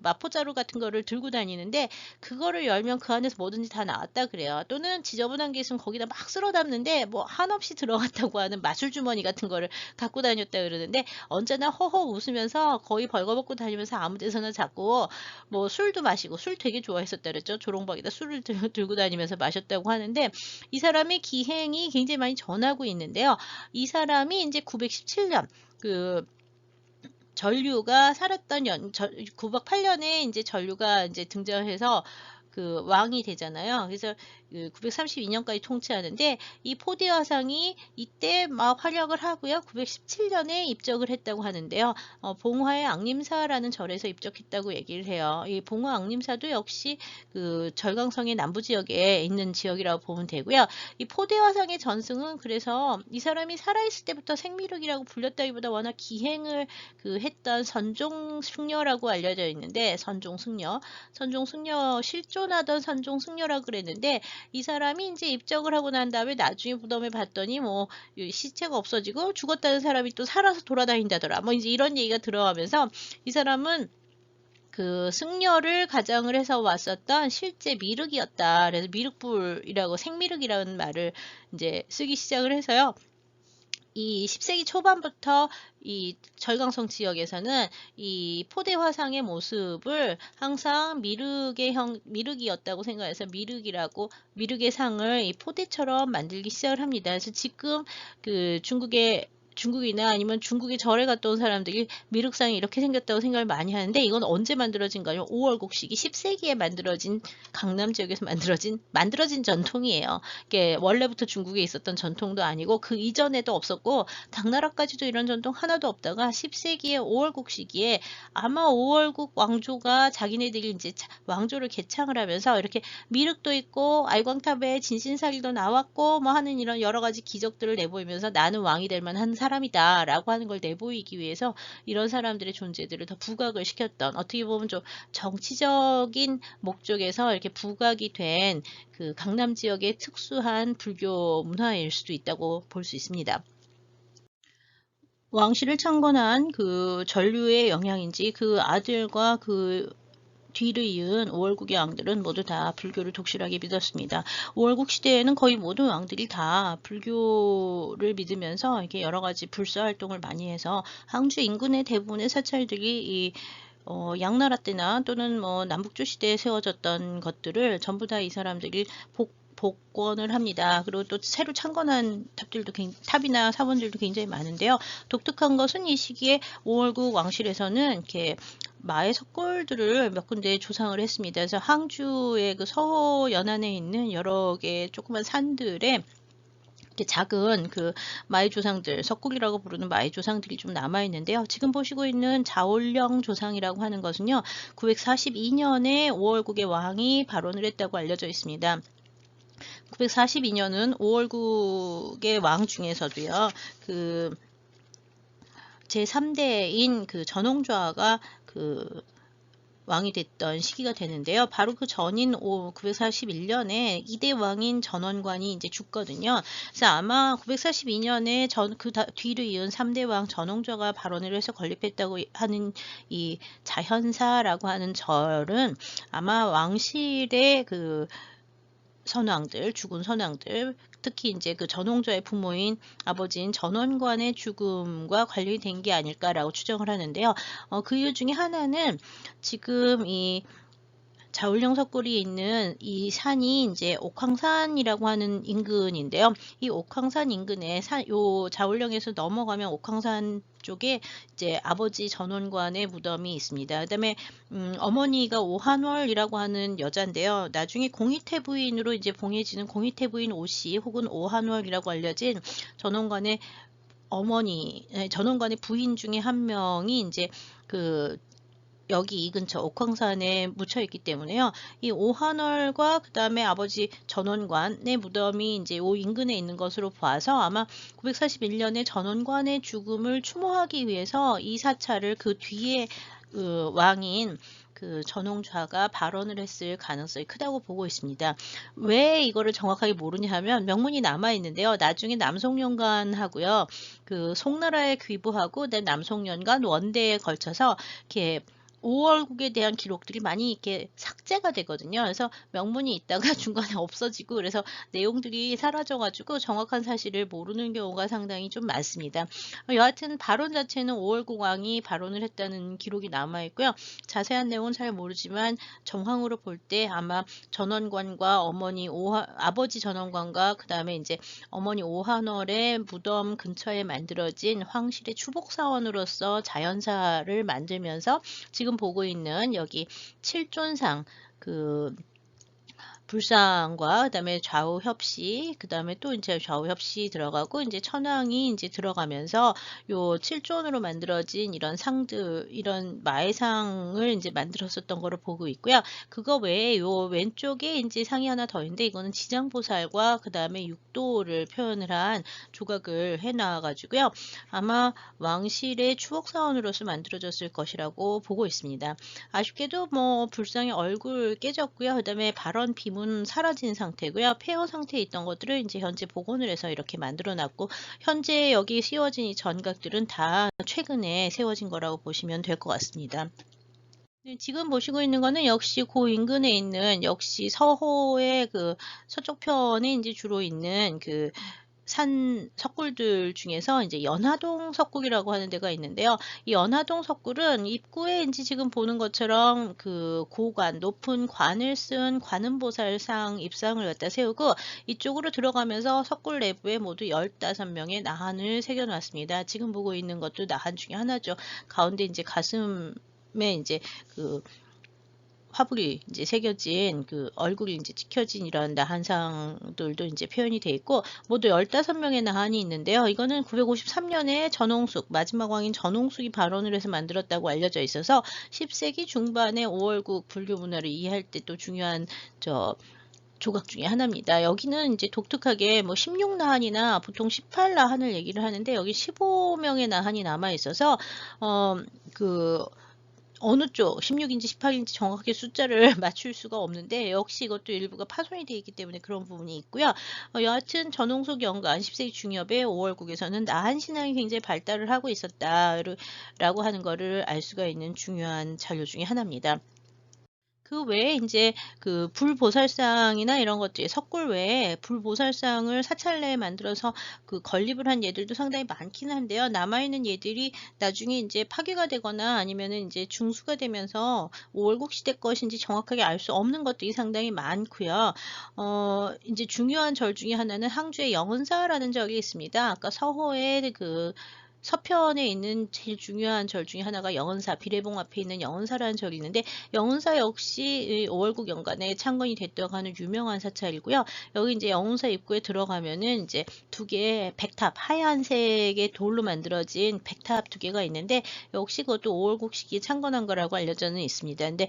마포자루 같은 거를 들고 다니는데 그거를 열면 그 안에서 뭐든지 다 나왔다 그래요. 또는 지저분한 게 있으면 거기다 막 쓸어 담는데 뭐 한없이 들어갔다고 하는 마술 주머니 같은 거를 갖고 다녔다 그러는데 언제나 허허 웃으면서 거의 벌거벗고 다니면서 아무 데서나 자꾸 뭐 술도 마시고 술 되게 좋아했었다 그랬죠. 조롱박에다 술을 들고 다니면서 마셨다고 하는데 이 사람의 기행이 굉장히 많이 전하고 있는데요. 이 사람이 이제 917년 전류가 살았던 908년에 이제 전류가 이제 등장해서 그 왕이 되잖아요. 그래서 932년까지 통치하는데 이 포대화상이 이때 막 활약을 하고요. 917년에 입적을 했다고 하는데요. 봉화의 앙림사라는 절에서 입적했다고 얘기를 해요. 이 봉화 앙림사도 역시 그 절강성의 남부 지역에 있는 지역이라고 보면 되고요. 이 포대화상의 전승은 그래서 이 사람이 살아있을 때부터 생미륵이라고 불렸다기보다 워낙 기행을 했던 선종승려라고 알려져 있는데 선종승려 실존하던 선종승려라고 그랬는데 이 사람이 이제 입적을 하고 난 다음에 나중에 무덤에 봤더니 뭐 시체가 없어지고 죽었다는 사람이 또 살아서 돌아다닌다더라. 뭐 이제 이런 얘기가 들어가면서 이 사람은 그 승려를 가장을 해서 왔었던 실제 미륵이었다. 그래서 미륵불이라고 생미륵이라는 말을 이제 쓰기 시작을 해서요. 이 10세기 초반부터 이 절강성 지역에서는 이 포대 화상의 모습을 항상 미륵이었다고 생각해서 미륵의 상을 이 포대처럼 만들기 시작을 합니다. 그래서 지금 그 중국이나 아니면 중국의 절에 갔다 온 사람들이 미륵상이 이렇게 생겼다고 생각을 많이 하는데 이건 언제 만들어진 거냐면 5월곡식이 10세기에 만들어진 강남 지역에서 만들어진 전통이에요. 이게 원래부터 중국에 있었던 전통도 아니고 그 이전에도 없었고 당나라까지도 이런 전통 하나도 없다가 10세기에 5월곡 시기에 아마 5월국 왕조가 자기네들이 이제 왕조를 개창을 하면서 이렇게 미륵도 있고 아유광탑에 진신사리도 나왔고 뭐 하는 이런 여러 가지 기적들을 내보이면서 나는 왕이 될 만한 사람 사람이다라고 하는 걸 내보이기 위해서 이런 사람들의 존재들을 더 부각을 시켰던, 어떻게 보면 좀 정치적인 목적에서 이렇게 부각이 된 그 강남 지역의 특수한 불교 문화일 수도 있다고 볼 수 있습니다. 왕실을 창건한 그 전류의 영향인지 그 아들과 그 뒤를 이은 오월국의 왕들은 모두 다 불교를 독실하게 믿었습니다. 오월국 시대에는 거의 모든 왕들이 다 불교를 믿으면서 이렇게 여러 가지 불사 활동을 많이 해서 항주 인근의 대부분의 사찰들이 이 양나라 때나 또는 뭐 남북조 시대에 세워졌던 것들을 전부 다 이 사람들이 복원을 합니다. 그리고 또 새로 창건한 탑이나 사원들도 굉장히 많은데요. 독특한 것은 이 시기에 오월국 왕실에서는 이렇게 마의 석굴들을 몇 군데 조상을 했습니다. 그래서 항주의 그 서호 연안에 있는 여러 개 조그만 산들에 이렇게 작은 그 마의 조상들, 석굴이라고 부르는 마의 조상들이 좀 남아 있는데요. 지금 보시고 있는 자올령 조상이라고 하는 것은요, 942년에 오월국의 왕이 발원을 했다고 알려져 있습니다. 942년은 오월국의 왕 중에서도요, 그 제3대인 그 전홍좌가 그 왕이 됐던 시기가 되는데요. 바로 그 전인 941년에 2대 왕인 전원관이 이제 죽거든요. 그래서 아마 942년에 그 뒤를 이은 3대 왕 전홍좌가 발언을 해서 건립했다고 하는 이 자현사라고 하는 절은 아마 왕실의 그 선왕들, 죽은 선왕들, 특히 이제 그 전홍좌의 부모인 아버지인 전원관의 죽음과 관련이 된 게 아닐까라고 추정을 하는데요. 그 이유 중에 하나는 지금 이 자울령 석굴이 있는 이 산이 이제 옥황산이라고 하는 인근인데요. 이 옥황산 인근에 요 자울령에서 넘어가면 옥황산 쪽에 이제 아버지 전원관의 무덤이 있습니다. 그다음에 어머니가 오한월이라고 하는 여자인데요. 나중에 공희태 부인으로 이제 봉해지는 공희태 부인 오씨 혹은 오한월이라고 알려진 전원관의 전원관의 부인 중에 한 명이 이제 그 여기 이 근처 옥황산에 묻혀 있기 때문에요. 이 오한월과 그 다음에 아버지 전원관의 무덤이 이제 이 인근에 있는 것으로 봐서 아마 941년에 전원관의 죽음을 추모하기 위해서 이 사찰을 그 뒤에 왕인 그 전홍좌가 발언을 했을 가능성이 크다고 보고 있습니다. 왜 이거를 정확하게 모르냐 하면 명문이 남아 있는데요. 나중에 남송연관하고요. 그 송나라에 귀부하고 남송연관 원대에 걸쳐서 이렇게 오월국에 대한 기록들이 많이 이렇게 삭제가 되거든요. 그래서 명문이 있다가 중간에 없어지고 그래서 내용들이 사라져가지고 정확한 사실을 모르는 경우가 상당히 좀 많습니다. 여하튼 발언 자체는 오월국 왕이 발언을 했다는 기록이 남아 있고요. 자세한 내용은 잘 모르지만 정황으로 볼 때 아마 전원관과 아버지 전원관과 그 다음에 이제 어머니 오한월의 무덤 근처에 만들어진 황실의 추복사원으로서 자연사를 만들면서 지금 보고 있는 여기 칠존상 그 불상과 그다음에 좌우 협시, 그다음에 또 이제 좌우 협시 들어가고 이제 천왕이 이제 들어가면서 요 칠존으로 만들어진 이런 상들, 이런 마의상을 이제 만들었었던 거로 보고 있고요. 그거 외에 요 왼쪽에 이제 상이 하나 더 있는데 이거는 지장보살과 그다음에 육도를 표현을 한 조각을 해놔 가지고요. 아마 왕실의 추억 사원으로서 만들어졌을 것이라고 보고 있습니다. 아쉽게도 뭐 불상의 얼굴 깨졌고요. 그다음에 발언 비문 사라진 상태고요. 폐허 상태에 있던 것들을 이제 현재 복원을 해서 이렇게 만들어놨고 현재 여기 씌워진 이 전각들은 다 최근에 세워진 거라고 보시면 될 것 같습니다. 네, 지금 보시고 있는 거는 역시 그 인근에 있는 역시 서호의 그 서쪽 편에 이제 주로 있는 그 산 석굴들 중에서 이제 연화동 석굴이라고 하는 데가 있는데요. 이 연화동 석굴은 입구에 이제 지금 보는 것처럼 그 고관, 높은 관을 쓴 관음보살상 입상을 갖다 세우고 이쪽으로 들어가면서 석굴 내부에 모두 15명의 나한을 새겨놨습니다. 지금 보고 있는 것도 나한 중에 하나죠. 가운데 이제 가슴에 이제 그 화불이 이제 새겨진 그 얼굴이 이제 찍혀진 이런 나한상들도 이제 표현이 돼 있고 모두 15명의 나한이 있는데요. 이거는 953년에 전홍숙, 마지막 왕인 전홍숙이 발원을 해서 만들었다고 알려져 있어서 10세기 중반에 오월국 불교 문화를 이해할 때 또 중요한 조각 중에 하나입니다. 여기는 이제 독특하게 뭐 16나한이나 보통 18나한을 얘기를 하는데 여기 15명의 나한이 남아 있어서 그 어느 쪽 16인지 18인지 정확하게 숫자를 맞출 수가 없는데 역시 이것도 일부가 파손이 되어 있기 때문에 그런 부분이 있고요. 여하튼 전홍석 연간 10세기 중엽의 5월국에서는 나한 신앙이 굉장히 발달을 하고 있었다라고 하는 거를 알 수가 있는 중요한 자료 중에 하나입니다. 그 외에 인제 그 불보살상이나 이런 것들이 석굴 외에 불보살상을 사찰내에 만들어서 그 건립을 한 예들도 상당히 많긴 한데요. 남아 있는 예들이 나중에 인제 파괴가 되거나 아니면은 인제 중수가 되면서 오월국 시대 것인지 정확하게 알 수 없는 것들이 상당히 많고요. 인제 중요한 절 중에 하나는 항주의 영은사라는 절이 있습니다. 아까 서호의 그 서편에 있는 제일 중요한 절 중에 하나가 영은사, 비례봉 앞에 있는 영은사라는 절이 있는데 영은사 역시 이 오월국 연간에 창건이 됐다고 하는 유명한 사찰이고요. 여기 이제 영은사 입구에 들어가면은 이제 두 개의 백탑, 하얀색의 돌로 만들어진 백탑 두 개가 있는데 역시 그것도 오월국 시기에 창건한 거라고 알려져는 있습니다. 근데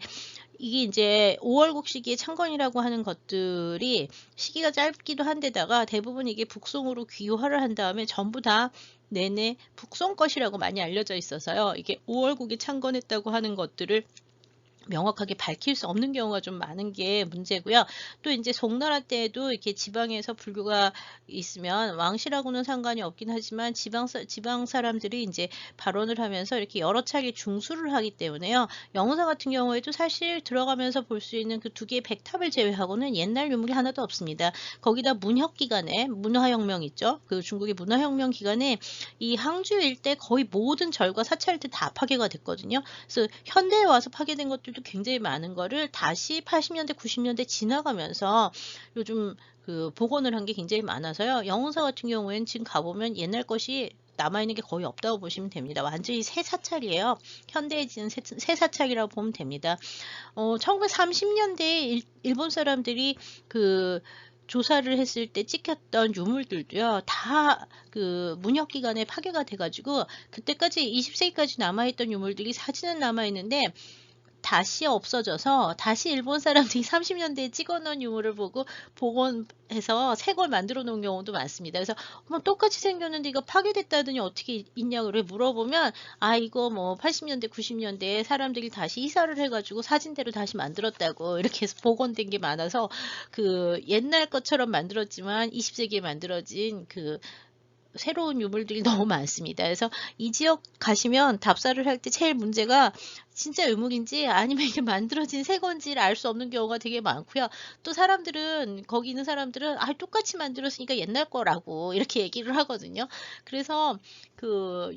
이게 이제 5월국 시기에 창건이라고 하는 것들이 시기가 짧기도 한데다가 대부분 이게 북송으로 귀화를 한 다음에 전부 다 내내 북송 것이라고 많이 알려져 있어서요. 이게 5월국에 창건했다고 하는 것들을 명확하게 밝힐 수 없는 경우가 좀 많은 게 문제고요. 또 이제 송나라 때에도 이렇게 지방에서 불교가 있으면 왕실하고는 상관이 없긴 하지만 지방 사람들이 이제 발언을 하면서 이렇게 여러 차례 중수를 하기 때문에요. 영사 같은 경우에도 사실 들어가면서 볼 수 있는 그 두 개의 백탑을 제외하고는 옛날 유물이 하나도 없습니다. 거기다 문혁 기간에 문화혁명 있죠. 그 중국의 문화혁명 기간에 이 항주 일대 거의 모든 절과 사찰들 다 파괴가 됐거든요. 그래서 현대에 와서 파괴된 것들도 굉장히 많은 거를 다시 80년대, 90년대 지나가면서 요즘 그 복원을 한 게 굉장히 많아서요. 영흥사 같은 경우에는 지금 가보면 옛날 것이 남아있는 게 거의 없다고 보시면 됩니다. 완전히 새 사찰이에요. 현대에 지은 새 사찰이라고 보면 됩니다. 1930년대에 일본 사람들이 그 조사를 했을 때 찍혔던 유물들도요, 다 그 문혁 기간에 파괴가 돼가지고 그때까지 20세기까지 남아있던 유물들이 사진은 남아있는데 다시 없어져서 다시 일본 사람들이 30년대에 찍어놓은 유물을 보고 복원해서 새 걸 만들어 놓은 경우도 많습니다. 그래서 뭐 똑같이 생겼는데 이거 파괴됐다더니 어떻게 있냐고 물어보면 아 이거 뭐 80년대 90년대에 사람들이 다시 이사를 해가지고 사진대로 다시 만들었다고 이렇게 해서 복원된 게 많아서 그 옛날 것처럼 만들었지만 20세기에 만들어진 그 새로운 유물들이 너무 많습니다. 그래서 이 지역 가시면 답사를 할 때 제일 문제가 진짜 유물인지 아니면 이게 만들어진 새 건지를 알 수 없는 경우가 되게 많고요. 또 사람들은 거기 있는 사람들은 아 똑같이 만들었으니까 옛날 거라고 이렇게 얘기를 하거든요. 그래서 그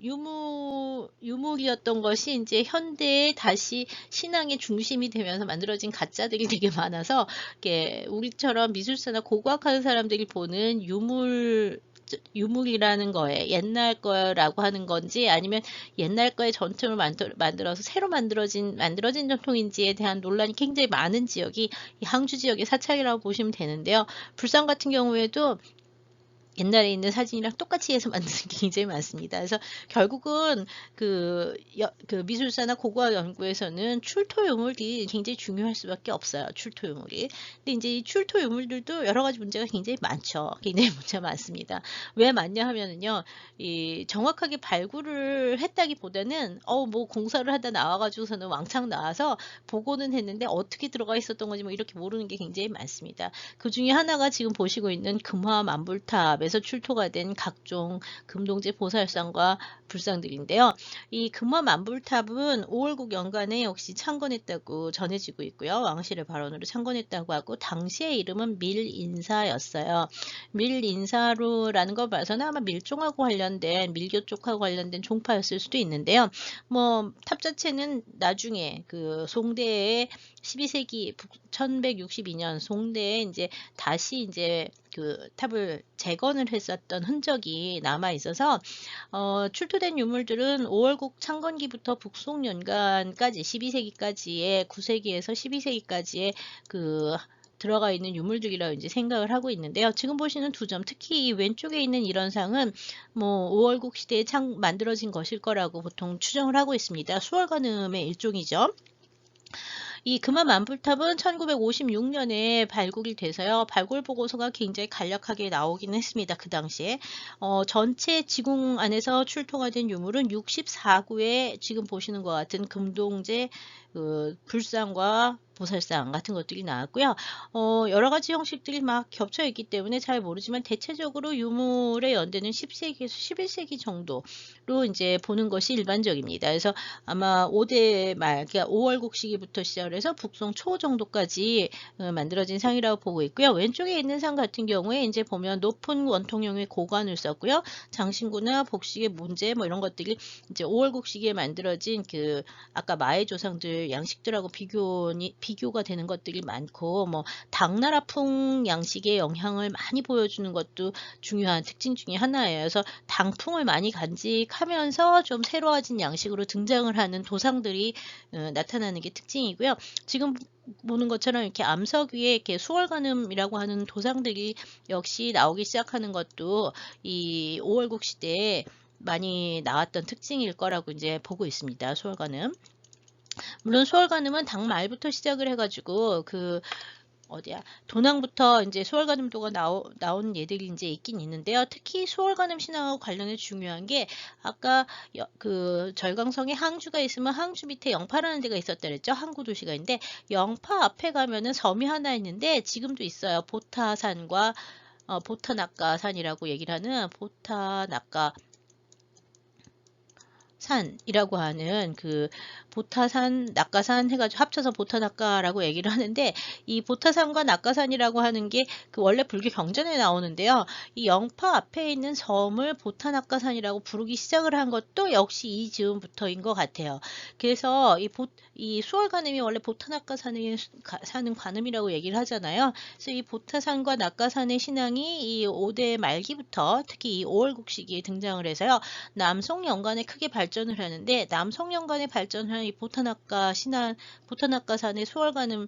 유물이었던 것이 이제 현대에 다시 신앙의 중심이 되면서 만들어진 가짜들이 되게 많아서 이게 우리처럼 미술사나 고고학하는 사람들이 보는 유물이라는 거에 옛날 거라고 하는 건지 아니면 옛날 거의 전통을 만들어서 새로 만들어진 전통인지에 대한 논란이 굉장히 많은 지역이 이 항주 지역의 사찰이라고 보시면 되는데요. 불산 같은 경우에도 옛날에 있는 사진이랑 똑같이 해서 만드는 게 굉장히 많습니다. 그래서 결국은 그 미술사나 고고학 연구에서는 출토 유물이 굉장히 중요할 수밖에 없어요. 출토 유물이. 근데 이제 이 출토 유물들도 여러 가지 문제가 굉장히 많죠. 굉장히 문제가 많습니다. 왜 많냐 하면은요, 이 정확하게 발굴을 했다기보다는 뭐 공사를 하다 나와가지고서는 왕창 나와서 복원은 했는데 어떻게 들어가 있었던 건지 뭐 이렇게 모르는 게 굉장히 많습니다. 그 중에 하나가 지금 보시고 있는 금화 만불탑에서 출토가 된 각종 금동제 보살상과 불상들인데요. 이 금화 만불탑은 5월국 연간에 역시 창건했다고 전해지고 있고요. 왕실의 발언으로 창건했다고 하고 당시의 이름은 밀인사였어요. 밀인사로라는 걸 봐서는 아마 밀종하고 관련된 밀교 쪽하고 관련된 종파였을 수도 있는데요. 뭐 탑 자체는 나중에 그 송대의 12세기 1162년 송대에 이제 다시 이제 그 탑을 재건을 했었던 흔적이 남아 있어서 출토된 유물들은 5월국 창건기부터 북송 연간까지 12세기까지의 9세기에서 12세기까지의 그 들어가 있는 유물들이라고 이제 생각을 하고 있는데요. 지금 보시는 두 점, 특히 이 왼쪽에 있는 이런 상은 뭐 5월국 시대에 만들어진 것일 거라고 보통 추정을 하고 있습니다. 수월관음의 일종이죠. 이 금암 만불탑은 1956년에 발굴이 돼서요. 발굴 보고서가 굉장히 간략하게 나오긴 했습니다. 그 당시에. 전체 지궁 안에서 출토가 된 유물은 64구의 지금 보시는 것 같은 금동제 불상과 보살상 같은 것들이 나왔고요. 여러 가지 형식들이 막 겹쳐 있기 때문에 잘 모르지만 대체적으로 유물의 연대는 10세기에서 11세기 정도로 이제 보는 것이 일반적입니다. 그래서 아마 5대 말, 그러니까 5월국 시기부터 시작을 해서 북송 초 정도까지 만들어진 상이라고 보고 있고요. 왼쪽에 있는 상 같은 경우에 이제 보면 높은 원통형의 고관을 썼고요. 장신구나 복식의 문제 뭐 이런 것들이 이제 5월국 시기에 만들어진 그 아까 마의 조상들 양식들하고 비교가 되는 것들이 많고 뭐 당나라풍 양식의 영향을 많이 보여주는 것도 중요한 특징 중에 하나예요. 그래서 당풍을 많이 간직하면서 좀 새로워진 양식으로 등장을 하는 도상들이 나타나는 게 특징이고요. 지금 보는 것처럼 이렇게 암석 위에 이렇게 수월관음이라고 하는 도상들이 역시 나오기 시작하는 것도 이 5월국 시대에 많이 나왔던 특징일 거라고 이제 보고 있습니다. 수월관음. 물론 수월관음은 당 말부터 시작을 해가지고 어디야 도낭부터 이제 수월관음도가 나온 예들이 이제 있긴 있는데요. 특히 수월관음 신앙하고 관련해 중요한 게 아까 그 절강성에 항주가 있으면 항주 밑에 영파라는 데가 있었다 그랬죠. 항구 도시가 있는데 영파 앞에 가면은 섬이 하나 있는데 지금도 있어요. 보타산과 보타낙가산이라고 얘기를 하는 보타낙가 산이라고 하는 그 보타산, 낙가산 해가지고 합쳐서 보타낙가라고 얘기를 하는데 이 보타산과 낙가산이라고 하는 게 그 원래 불교 경전에 나오는데요. 이 영파 앞에 있는 섬을 보타낙가산이라고 부르기 시작을 한 것도 역시 이 즈음부터인 것 같아요. 그래서 이 수월관음이 원래 보타낙가산에 사는 관음이라고 얘기를 하잖아요. 그래서 이 보타산과 낙가산의 신앙이 이 5대 말기부터 특히 이 5월국 시기에 등장을 해서요. 남송연간에 크게 발전을 하는데 남송연간에 발전한 이 보타낙가 신안, 보타낙가산의 수월관음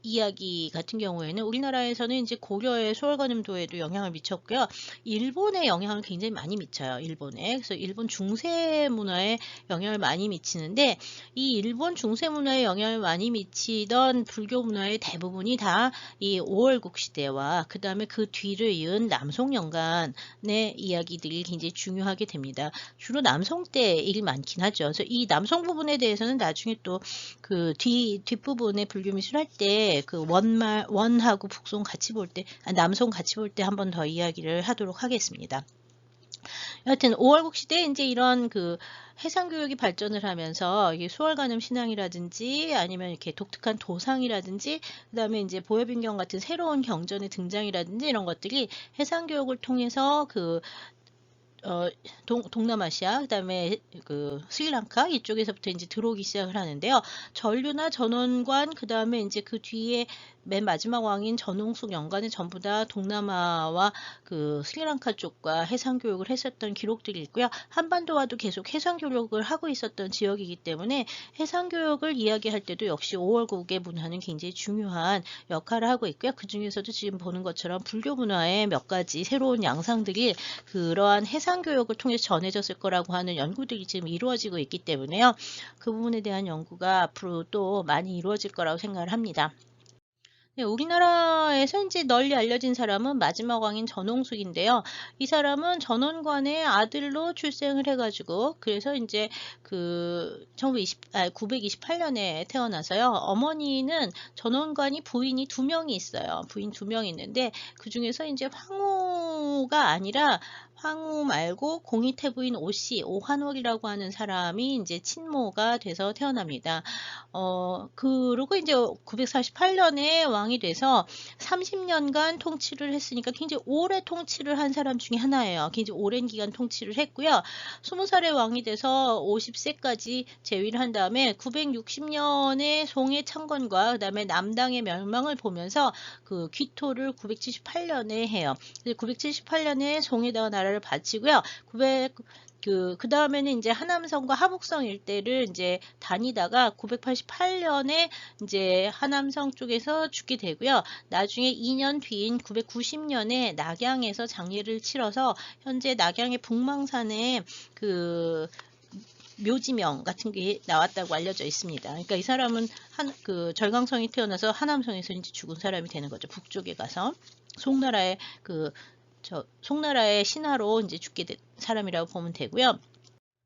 이야기 같은 경우에는 우리나라에서는 이제 고려의 수월관음도에도 영향을 미쳤고요. 일본에 영향을 굉장히 많이 미쳐요. 일본에. 그래서 일본 중세 문화에 영향을 많이 미치는데 이 일본 중세 문화에 영향을 많이 미치던 불교 문화의 대부분이 다 이 5월국 시대와 그 다음에 그 뒤를 이은 남송연간의 이야기들이 굉장히 중요하게 됩니다. 주로 남송 때 일이 많긴 하죠. 그래서 이 남송 부분에 대해서는 나중에 또 그 뒷부분에 불교미술 할 때 그 원하고 북송 같이 볼 때, 남송 같이 볼 때 한 번 더 이야기를 하도록 하겠습니다. 여하튼 5월국 시대에 이제 이런 그 해상교육이 발전을 하면서 이게 수월관음 신앙이라든지 아니면 이렇게 독특한 도상이라든지 그다음에 이제 보여빈경 같은 새로운 경전의 등장이라든지 이런 것들이 해상교육을 통해서 동남아시아, 그다음에 그 스리랑카 이쪽에서부터 이제 들어오기 시작을 하는데요. 전류나 전원관, 그다음에 이제 그 뒤에 맨 마지막 왕인 전홍숙 연간에 전부 다 동남아와 그 스리랑카 쪽과 해상 교육을 했었던 기록들이 있고요. 한반도와도 계속 해상 교육을 하고 있었던 지역이기 때문에 해상 교육을 이야기할 때도 역시 5월국의 문화는 굉장히 중요한 역할을 하고 있고요. 그 중에서도 지금 보는 것처럼 불교 문화의 몇 가지 새로운 양상들이 그러한 해상 교육을 통해서 전해졌을 거라고 하는 연구들이 지금 이루어지고 있기 때문에요. 그 부분에 대한 연구가 앞으로 또 많이 이루어질 거라고 생각을 합니다. 네, 우리나라에서 이제 널리 알려진 사람은 마지막 왕인 전홍숙인데요. 이 사람은 전원관의 아들로 출생을 해가지고 그래서 이제 그 928년에 태어나서요. 어머니는 전원관이 부인이 2명이 있어요. 부인 2명이 있는데 그 중에서 이제 황후가 아니라 황후 말고 공의태부인 오씨, 오한월이라고 하는 사람이 이제 친모가 돼서 태어납니다. 그리고 이제 948년에 왕이 돼서 30년간 통치를 했으니까 굉장히 오래 통치를 한 사람 중에 하나예요. 굉장히 오랜 기간 통치를 했고요. 20살에 왕이 돼서 50세까지 재위를 한 다음에 960년에 송해 창건과 그다음에 남당의 멸망을 보면서 그 귀토를 978년에 해요. 978년에 송해다가 나라를 바치고요. 그 다음에는 이제 하남성과 하북성 일대를 이제 다니다가 988년에 이제 하남성 쪽에서 죽게 되고요. 나중에 2년 뒤인 990년에 낙양에서 장례를 치러서 현재 낙양의 북망산에 그 묘지명 같은 게 나왔다고 알려져 있습니다. 그러니까 이 사람은 그 절강성이 태어나서 하남성에서 이제 죽은 사람이 되는 거죠. 북쪽에 가서 송나라의 송나라의 신하로 이제 죽게 된 사람이라고 보면 되고요.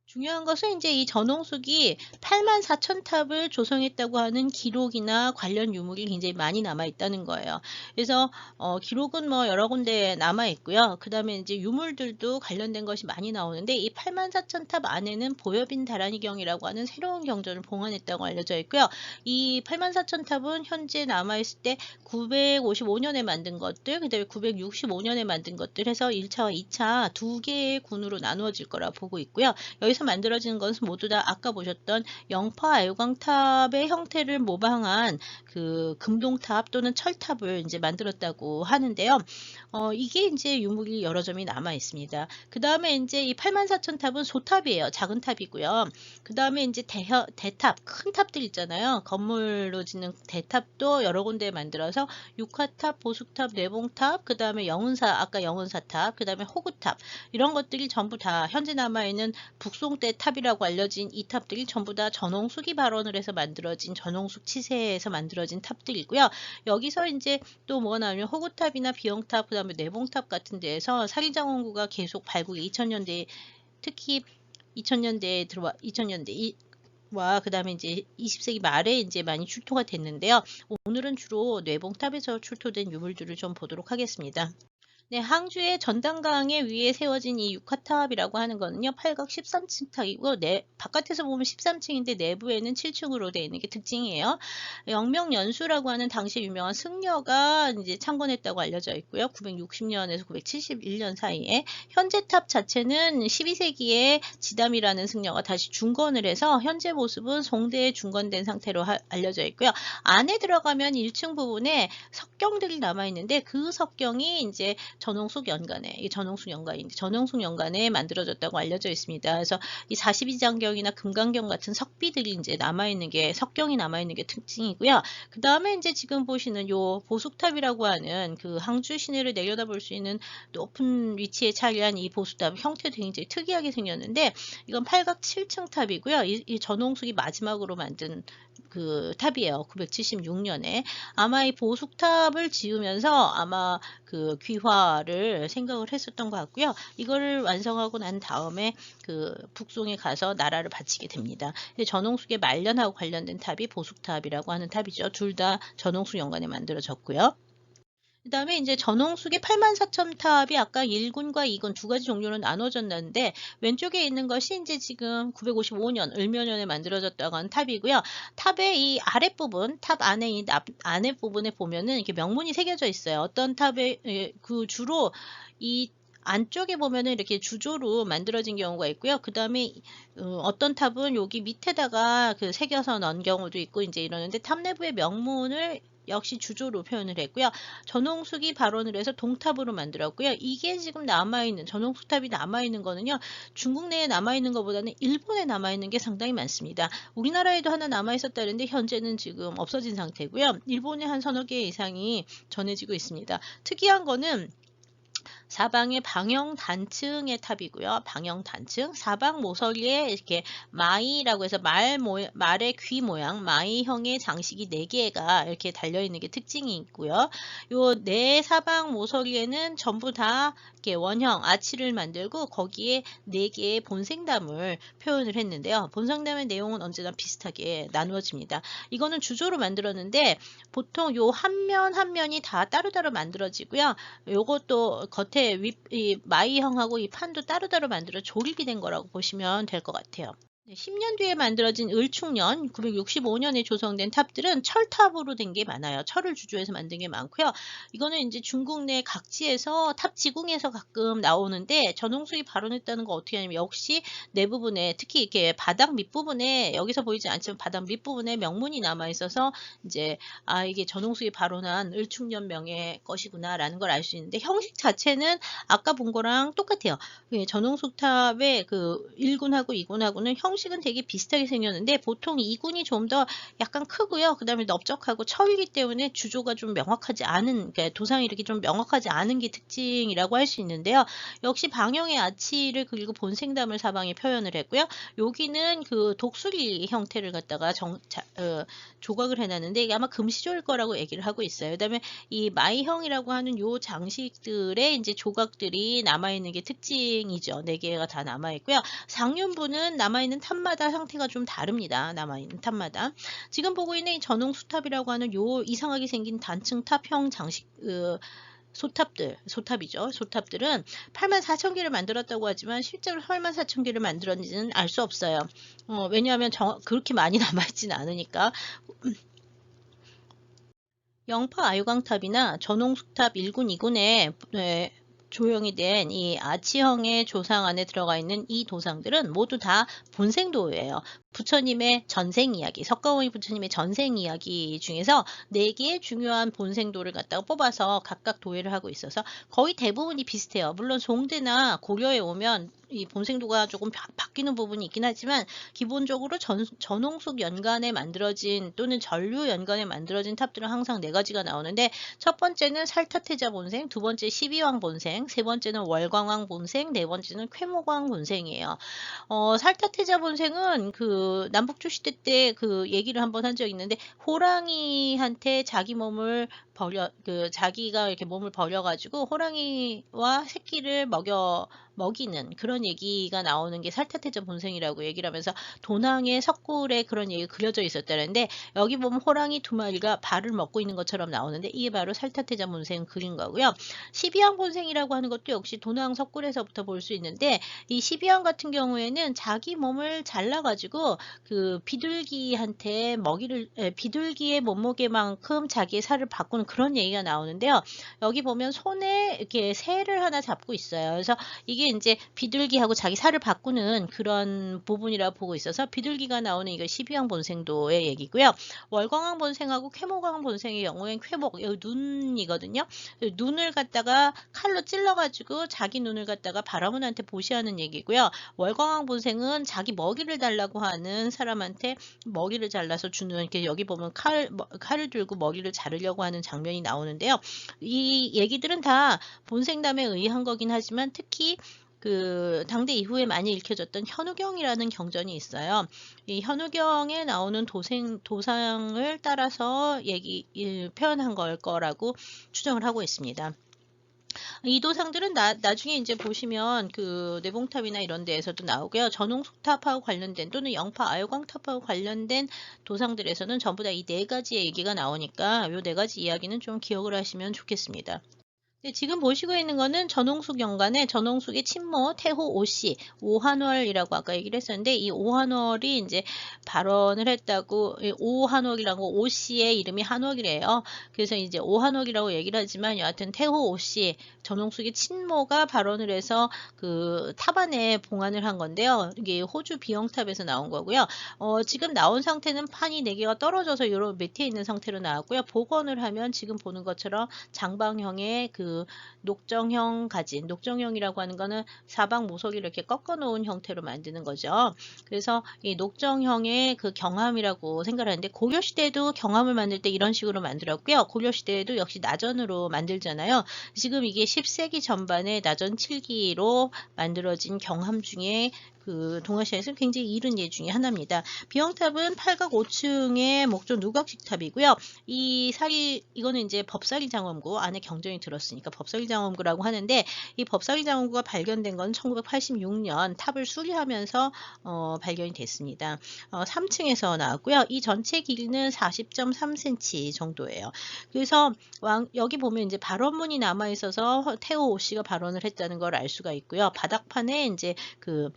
중요한 것은 이제 이 전홍숙이 84,000탑을 조성했다고 하는 기록이나 관련 유물이 굉장히 많이 남아 있다는 거예요. 그래서 기록은 뭐 여러 군데 남아 있고요. 그 다음에 이제 유물들도 관련된 것이 많이 나오는데 이 84,000탑 안에는 보여빈 다란이경이라고 하는 새로운 경전을 봉헌했다고 알려져 있고요. 이 84,000탑은 현재 남아 있을 때 955년에 만든 것들, 그 다음에 965년에 만든 것들 해서 1차와 2차 두 개의 군으로 나누어질 거라 보고 있고요. 여기서 만들어지는 것은 모두 다 아까 보셨던 영파 애광탑의 형태를 모방한 그 금동탑 또는 철탑을 이제 만들었다고 하는데요. 이게 이제 유물이 여러 점이 남아 있습니다. 그 다음에 이제 이 84,000탑은 소탑이에요. 작은 탑이고요. 그 다음에 이제 대탑, 큰 탑들 있잖아요. 건물로 짓는 대탑도 여러 군데 만들어서 육화탑, 보숙탑, 뇌봉탑, 그 다음에 영운사, 아까 영운사탑, 그 다음에 호구탑 이런 것들이 전부 다 현재 남아있는 북송 때 탑이라고 알려진 이 탑들이 전부 다 전홍숙이 발원을 해서 만들어진 전홍숙 치세에서 만들어진 탑들이고요. 여기서 이제 또 뭐가 나오면 호구탑이나 비영탑, 그 다음에 내봉탑 같은 데에서 사리장원구가 계속 발굴이 2000년대 특히 2000년대에 들어와 2000년대 와 그다음에 이제 20세기 말에 이제 많이 출토가 됐는데요. 오늘은 주로 뇌봉탑에서 출토된 유물들을 좀 보도록 하겠습니다. 네, 항주의 전단강에 위에 세워진 이 육화탑이라고 하는 거는요, 팔각 13층 탑이고, 바깥에서 보면 13층인데 내부에는 7층으로 되어 있는 게 특징이에요. 영명연수라고 하는 당시 유명한 승려가 이제 창건했다고 알려져 있고요. 960년에서 971년 사이에 현재 탑 자체는 12세기에 지담이라는 승려가 다시 중건을 해서 현재 모습은 송대에 중건된 상태로 알려져 있고요. 안에 들어가면 1층 부분에 석경들이 남아 있는데 그 석경이 이제 전홍숙 연간에, 이 전홍숙 연간인데 전홍숙 연간에 만들어졌다고 알려져 있습니다. 그래서 이 42장경이나 금강경 같은 석비들이 이제 남아있는 게, 석경이 남아있는 게 특징이고요. 그 다음에 이제 지금 보시는 요 보숙탑이라고 하는 그 항주 시내를 내려다볼 수 있는 높은 위치에 차지한 이 보숙탑 형태도 굉장히 특이하게 생겼는데 이건 팔각 7층 탑이고요. 이 전홍숙이 마지막으로 만든 그 탑이에요. 976년에. 아마 이 보숙탑을 지으면서 아마 그 귀화를 생각을 했었던 것 같고요. 이거를 완성하고 난 다음에 그 북송에 가서 나라를 바치게 됩니다. 전홍숙의 말년하고 관련된 탑이 보숙탑이라고 하는 탑이죠. 둘 다 전홍숙 연간에 만들어졌고요. 그 다음에 이제 전홍숙의 84,000탑이 아까 1군과 2군 두 가지 종류로 나눠졌는데 왼쪽에 있는 것이 이제 지금 955년 을묘년에 만들어졌다고 하는 탑이고요. 탑의 이 아랫부분, 탑 안에 이 안에 부분에 보면은 이렇게 명문이 새겨져 있어요. 어떤 탑에 그 주로 이 안쪽에 보면은 이렇게 주조로 만들어진 경우가 있고요. 그 다음에 어떤 탑은 여기 밑에다가 그 새겨서 넣은 경우도 있고 이제 이러는데 탑 내부의 명문을 역시 주조로 표현을 했고요. 전홍숙이 발원을 해서 동탑으로 만들었고요. 이게 지금 남아있는 전홍숙탑이 남아있는 거는요. 중국 내에 남아있는 것보다는 일본에 남아있는 게 상당히 많습니다. 우리나라에도 하나 남아있었다는데 현재는 지금 없어진 상태고요. 일본에 한 서너 개 이상이 전해지고 있습니다. 특이한 거는 사방에 방형 단층의 탑이고요. 방형 단층, 사방 모서리에 이렇게 마이라고 해서 말의 귀 모양, 마이형의 장식이 4개가 이렇게 달려있는 게 특징이 있고요. 요 네 사방 모서리에는 전부 다 이렇게 원형 아치를 만들고 거기에 4개의 본생담을 표현을 했는데요. 본생담의 내용은 언제나 비슷하게 나누어집니다. 이거는 주조로 만들었는데 보통 요 한 면 한 면이 다 따로따로 만들어지고요. 요것도 겉에 이 마이형하고 이 판도 따로따로 만들어 조립이 된 거라고 보시면 될 것 같아요. 10년 뒤에 만들어진 을충년 965년에 조성된 탑들은 철탑으로 된 게 많아요. 철을 주조해서 만든 게 많고요. 이거는 이제 중국 내 각지에서 탑 지궁에서 가끔 나오는데 전홍숙이 발원했다는 거 어떻게 하냐면 역시 내 부분에 특히 이렇게 바닥 밑부분에 여기서 보이지 않지만 바닥 밑부분에 명문이 남아 있어서 이제 이게 전홍숙이 발원한 을충년명의 것이구나라는 걸 알 수 있는데 형식 자체는 아까 본 거랑 똑같아요. 전홍숙 탑의 그 1군하고 2군하고는 형 형식은 되게 비슷하게 생겼는데 보통 이군이 좀 더 약간 크고요. 그다음에 넓적하고 철이기 때문에 주조가 좀 명확하지 않은, 그러니까 도상이 이렇게 좀 명확하지 않은 게 특징이라고 할 수 있는데요. 역시 방형의 아치를 그리고 본생담을 사방에 표현을 했고요. 여기는 그 독수리 형태를 갖다가 조각을 해놨는데 이게 아마 금시조일 거라고 얘기를 하고 있어요. 그다음에 이 마이형이라고 하는 요 장식들의 이제 조각들이 남아있는 게 특징이죠. 4개가 다 남아있고요. 상륜부는 남아있는 탑마다 상태가 좀 다릅니다. 남아있는 탑마다. 지금 보고 있는 이 전홍수탑이라고 하는 요 이상하게 생긴 단층 탑형 장식, 소탑이죠. 소탑들은 84,000개를 만들었다고 하지만 실제로 84,000개를 만들었는지는 알 수 없어요. 왜냐하면 그렇게 많이 남아있지는 않으니까. 영파 아유광탑이나 전홍수탑 1군, 2군에 조형이 된 이 아치형의 조상 안에 들어가 있는 이 도상들은 모두 다 본생도예요. 부처님의 전생 이야기, 석가모니 부처님의 전생 이야기 중에서 4개의 중요한 본생도를 갖다가 뽑아서 각각 도회를 하고 있어서 거의 대부분이 비슷해요. 물론 송대나 고려에 오면 이 본생도가 조금 바뀌는 부분이 있긴 하지만 기본적으로 전홍숙 연간에 만들어진 또는 전류 연간에 만들어진 탑들은 항상 4가지가 나오는데, 첫 번째는 살타태자 본생, 두 번째 12왕 본생, 세 번째는 월광왕 본생, 네 번째는 쾌목왕 본생이에요. 살타태자 본생은 그 남북조 시대 때 그 얘기를 한번 한 적이 있는데, 호랑이한테 자기가 이렇게 몸을 버려가지고 호랑이와 새끼를 먹이는 그런 얘기가 나오는 게 살타태자 본생이라고 얘기를 하면서 도낭의 석굴에 그런 얘기가 그려져 있었다는데, 여기 보면 호랑이 2마리가 발을 먹고 있는 것처럼 나오는데 이게 바로 살타태자 본생 그린 거고요. 12왕 본생이라고 하는 것도 역시 도낭 석굴에서부터 볼 수 있는데, 이 12왕 같은 경우에는 자기 몸을 잘라가지고 그 비둘기의 몸무게만큼 자기의 살을 바꾸는 그런 얘기가 나오는데요. 여기 보면 손에 이렇게 새를 하나 잡고 있어요. 그래서 이게 이제 비둘기하고 자기 살을 바꾸는 그런 부분이라고 보고 있어서 비둘기가 나오는 이거 12왕 본생도의 얘기고요. 월광왕 본생하고 쾌목왕 본생의 경우엔 쾌목, 여기 눈이거든요. 눈을 갖다가 칼로 찔러가지고 자기 눈을 갖다가 바라문한테 보시하는 얘기고요. 월광왕 본생은 자기 먹이를 달라고 하는 사람한테 먹이를 잘라서 주는, 이렇게 여기 보면 칼을 들고 먹이를 자르려고 하는 장면이 나오는데요. 이 얘기들은 다 본생담에 의한 거긴 하지만 특히 그 당대 이후에 많이 읽혀졌던 현우경이라는 경전이 있어요. 이 현우경에 나오는 도상을 따라서 표현한 걸 거라고 추정을 하고 있습니다. 이 도상들은 나중에 이제 보시면 그 내봉탑이나 이런 데에서도 나오고요. 전홍숙탑하고 관련된 또는 영파 아유광탑하고 관련된 도상들에서는 전부 다 이 4가지의 얘기가 나오니까 이 4가지 이야기는 좀 기억을 하시면 좋겠습니다. 네, 지금 보시고 있는 거는 전홍숙 연간에 전홍숙의 친모 태호 오씨, 오한월이라고 아까 얘기를 했었는데, 이 오한월이 이제 발언을 했다고, 오한월이라고, 오씨의 이름이 한월이래요. 그래서 이제 오한월이라고 얘기를 하지만 여하튼 태호 오씨, 전홍숙의 친모가 발언을 해서 그 탑안에 봉안을 한 건데요. 이게 호주 비영탑에서 나온 거고요. 지금 나온 상태는 판이 4개가 떨어져서 이런 밑에 있는 상태로 나왔고요. 복원을 하면 지금 보는 것처럼 장방형의 그 녹정형이라고 하는 거는 사방 모서리를 이렇게 꺾어 놓은 형태로 만드는 거죠. 그래서 이 녹정형의 그 경함이라고 생각을 하는데, 고려시대에도 경함을 만들 때 이런 식으로 만들었고요. 고려시대에도 역시 나전으로 만들잖아요. 지금 이게 10세기 전반에 나전 7기로 만들어진 경함 중에 그 동아시아에서 굉장히 이른 예 중에 하나입니다. 비영탑은 8각 5층의 목조 누각식 탑이고요. 이거는 이제 법사리 장엄구 안에 경전이 들었으니까 법사리 장엄구라고 하는데, 이 법사리 장엄구가 발견된 건 1986년 탑을 수리하면서 발견이 됐습니다. 3층에서 나왔고요. 이 전체 길이는 40.3cm 정도예요. 그래서 여기 보면 이제 발언문이 남아 있어서 태호 오 씨가 발언을 했다는 걸 알 수가 있고요. 바닥판에 이제 그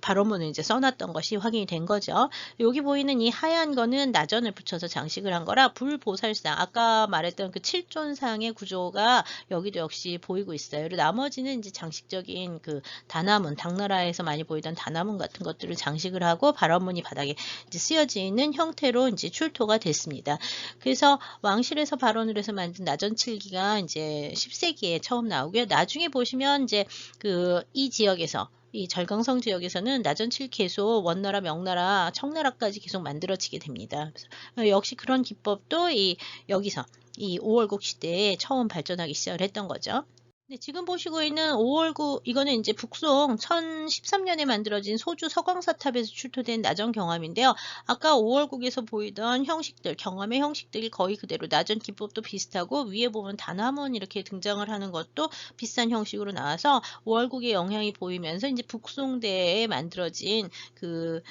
발언문을 이제 써놨던 것이 확인이 된 거죠. 여기 보이는 이 하얀 거는 나전을 붙여서 장식을 한 거라 불보살상, 아까 말했던 그 7존상의 구조가 여기도 역시 보이고 있어요. 그리고 나머지는 이제 장식적인 그 다나문, 당나라에서 많이 보이던 다나문 같은 것들을 장식을 하고 발언문이 바닥에 이제 쓰여지는 형태로 이제 출토가 됐습니다. 그래서 왕실에서 발언을 해서 만든 나전 7기가 이제 10세기에 처음 나오고요. 나중에 보시면 이제 그 이지 지역에서 이 절강성 지역에서는 나전칠 계속 원나라, 명나라, 청나라까지 계속 만들어지게 됩니다. 역시 그런 기법도 여기서 이 오월국 시대에 처음 발전하기 시작을 했던 거죠. 네, 지금 보시고 있는 5월구 이거는 이제 북송 1013년에 만들어진 소주 서광사탑에서 출토된 나전 경함인데요. 아까 5월국에서 보이던 형식들, 경함의 형식들이 거의 그대로 나전 기법도 비슷하고 위에 보면 단화문 이렇게 등장을 하는 것도 비슷한 형식으로 나와서 5월국의 영향이 보이면서 이제 북송대에 만들어진 그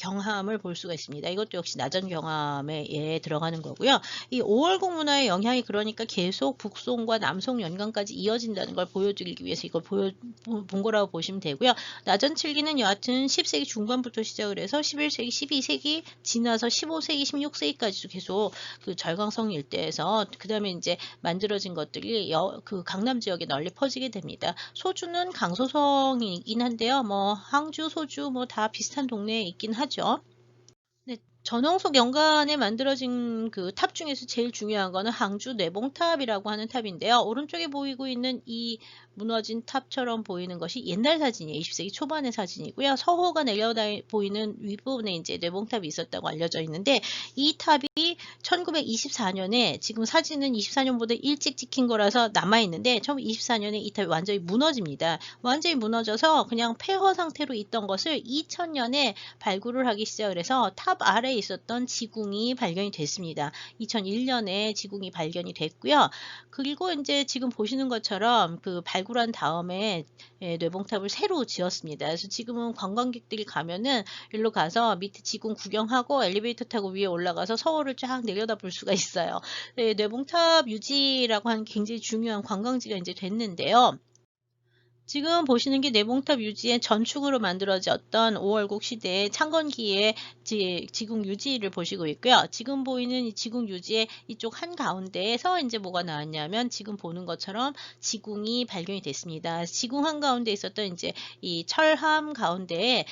경함을 볼 수가 있습니다. 이것도 역시 나전 경함에 들어가는 거고요. 이 5월국 문화의 영향이 그러니까 계속 북송과 남송 연강까지 이어진다는 걸 보여드리기 위해서 이걸 본 거라고 보시면 되고요. 나전 칠기는 여하튼 10세기 중반부터 시작을 해서 11세기, 12세기 지나서 15세기, 16세기까지도 계속 그 절강성 일대에서 그 다음에 이제 만들어진 것들이 그 강남 지역에 널리 퍼지게 됩니다. 소주는 강소성이긴 한데요. 뭐 항주, 소주 뭐 다 비슷한 동네에 있긴 하죠. 네, 전홍석 연간에 만들어진 그 탑 중에서 제일 중요한 거는 항주 뇌봉탑이라고 하는 탑인데요. 오른쪽에 보이고 있는 이 무너진 탑처럼 보이는 것이 옛날 사진이에요. 20세기 초반의 사진이고요. 서호가 내려다 보이는 윗부분에 이제 뇌봉탑이 있었다고 알려져 있는데 이 탑이 1924년에 지금 사진은 24년보다 일찍 찍힌 거라서 남아있는데 1924년에 이 탑이 완전히 무너집니다. 완전히 무너져서 그냥 폐허 상태로 있던 것을 2000년에 발굴을 하기 시작을 해서 탑 아래에 있었던 지궁이 발견이 됐습니다. 2001년에 지궁이 발견이 됐고요. 그리고 이제 지금 보시는 것처럼 그 발굴한 다음에 뇌봉탑을 새로 지었습니다. 그래서 지금은 관광객들이 가면은 일로 가서 밑에 지궁 구경하고 엘리베이터 타고 위에 올라가서 서울을 쫙 내려다볼 수가 있어요. 네, 뇌봉탑 유지라고 하는 굉장히 중요한 관광지가 이제 됐는데요. 지금 보시는 게 뇌봉탑 유지의 전축으로 만들어졌던 5월국 시대의 창건기의 지궁 유지를 보시고 있고요. 지금 보이는 이 지궁 유지의 이쪽 한가운데에서 이제 뭐가 나왔냐면 지금 보는 것처럼 지궁이 발견이 됐습니다. 지궁 한가운데 있었던 이제 이 철함 가운데에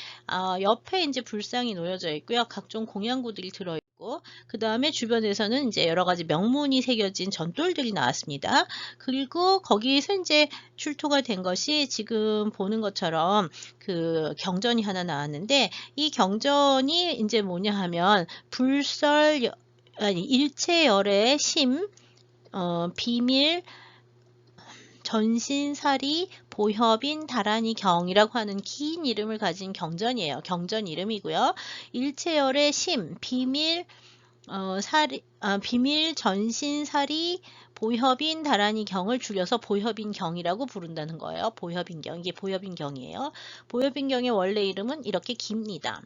옆에 이제 불상이 놓여져 있고요. 각종 공양구들이 들어 있고 그 다음에 주변에서는 이제 여러 가지 명문이 새겨진 전돌들이 나왔습니다. 그리고 거기에서 이제 출토가 된 것이 지금 보는 것처럼 그 경전이 하나 나왔는데 이 경전이 이제 뭐냐 하면 일체열의 심, 비밀, 전신사리, 보협인, 다란이 경이라고 하는 긴 이름을 가진 경전이에요. 경전 이름이고요. 일체열의 심, 비밀, 비밀, 전신사리, 보협인, 다란이 경을 줄여서 보협인 경이라고 부른다는 거예요. 보협인 경, 이게 보협인 경이에요. 보협인 경의 원래 이름은 이렇게 깁니다.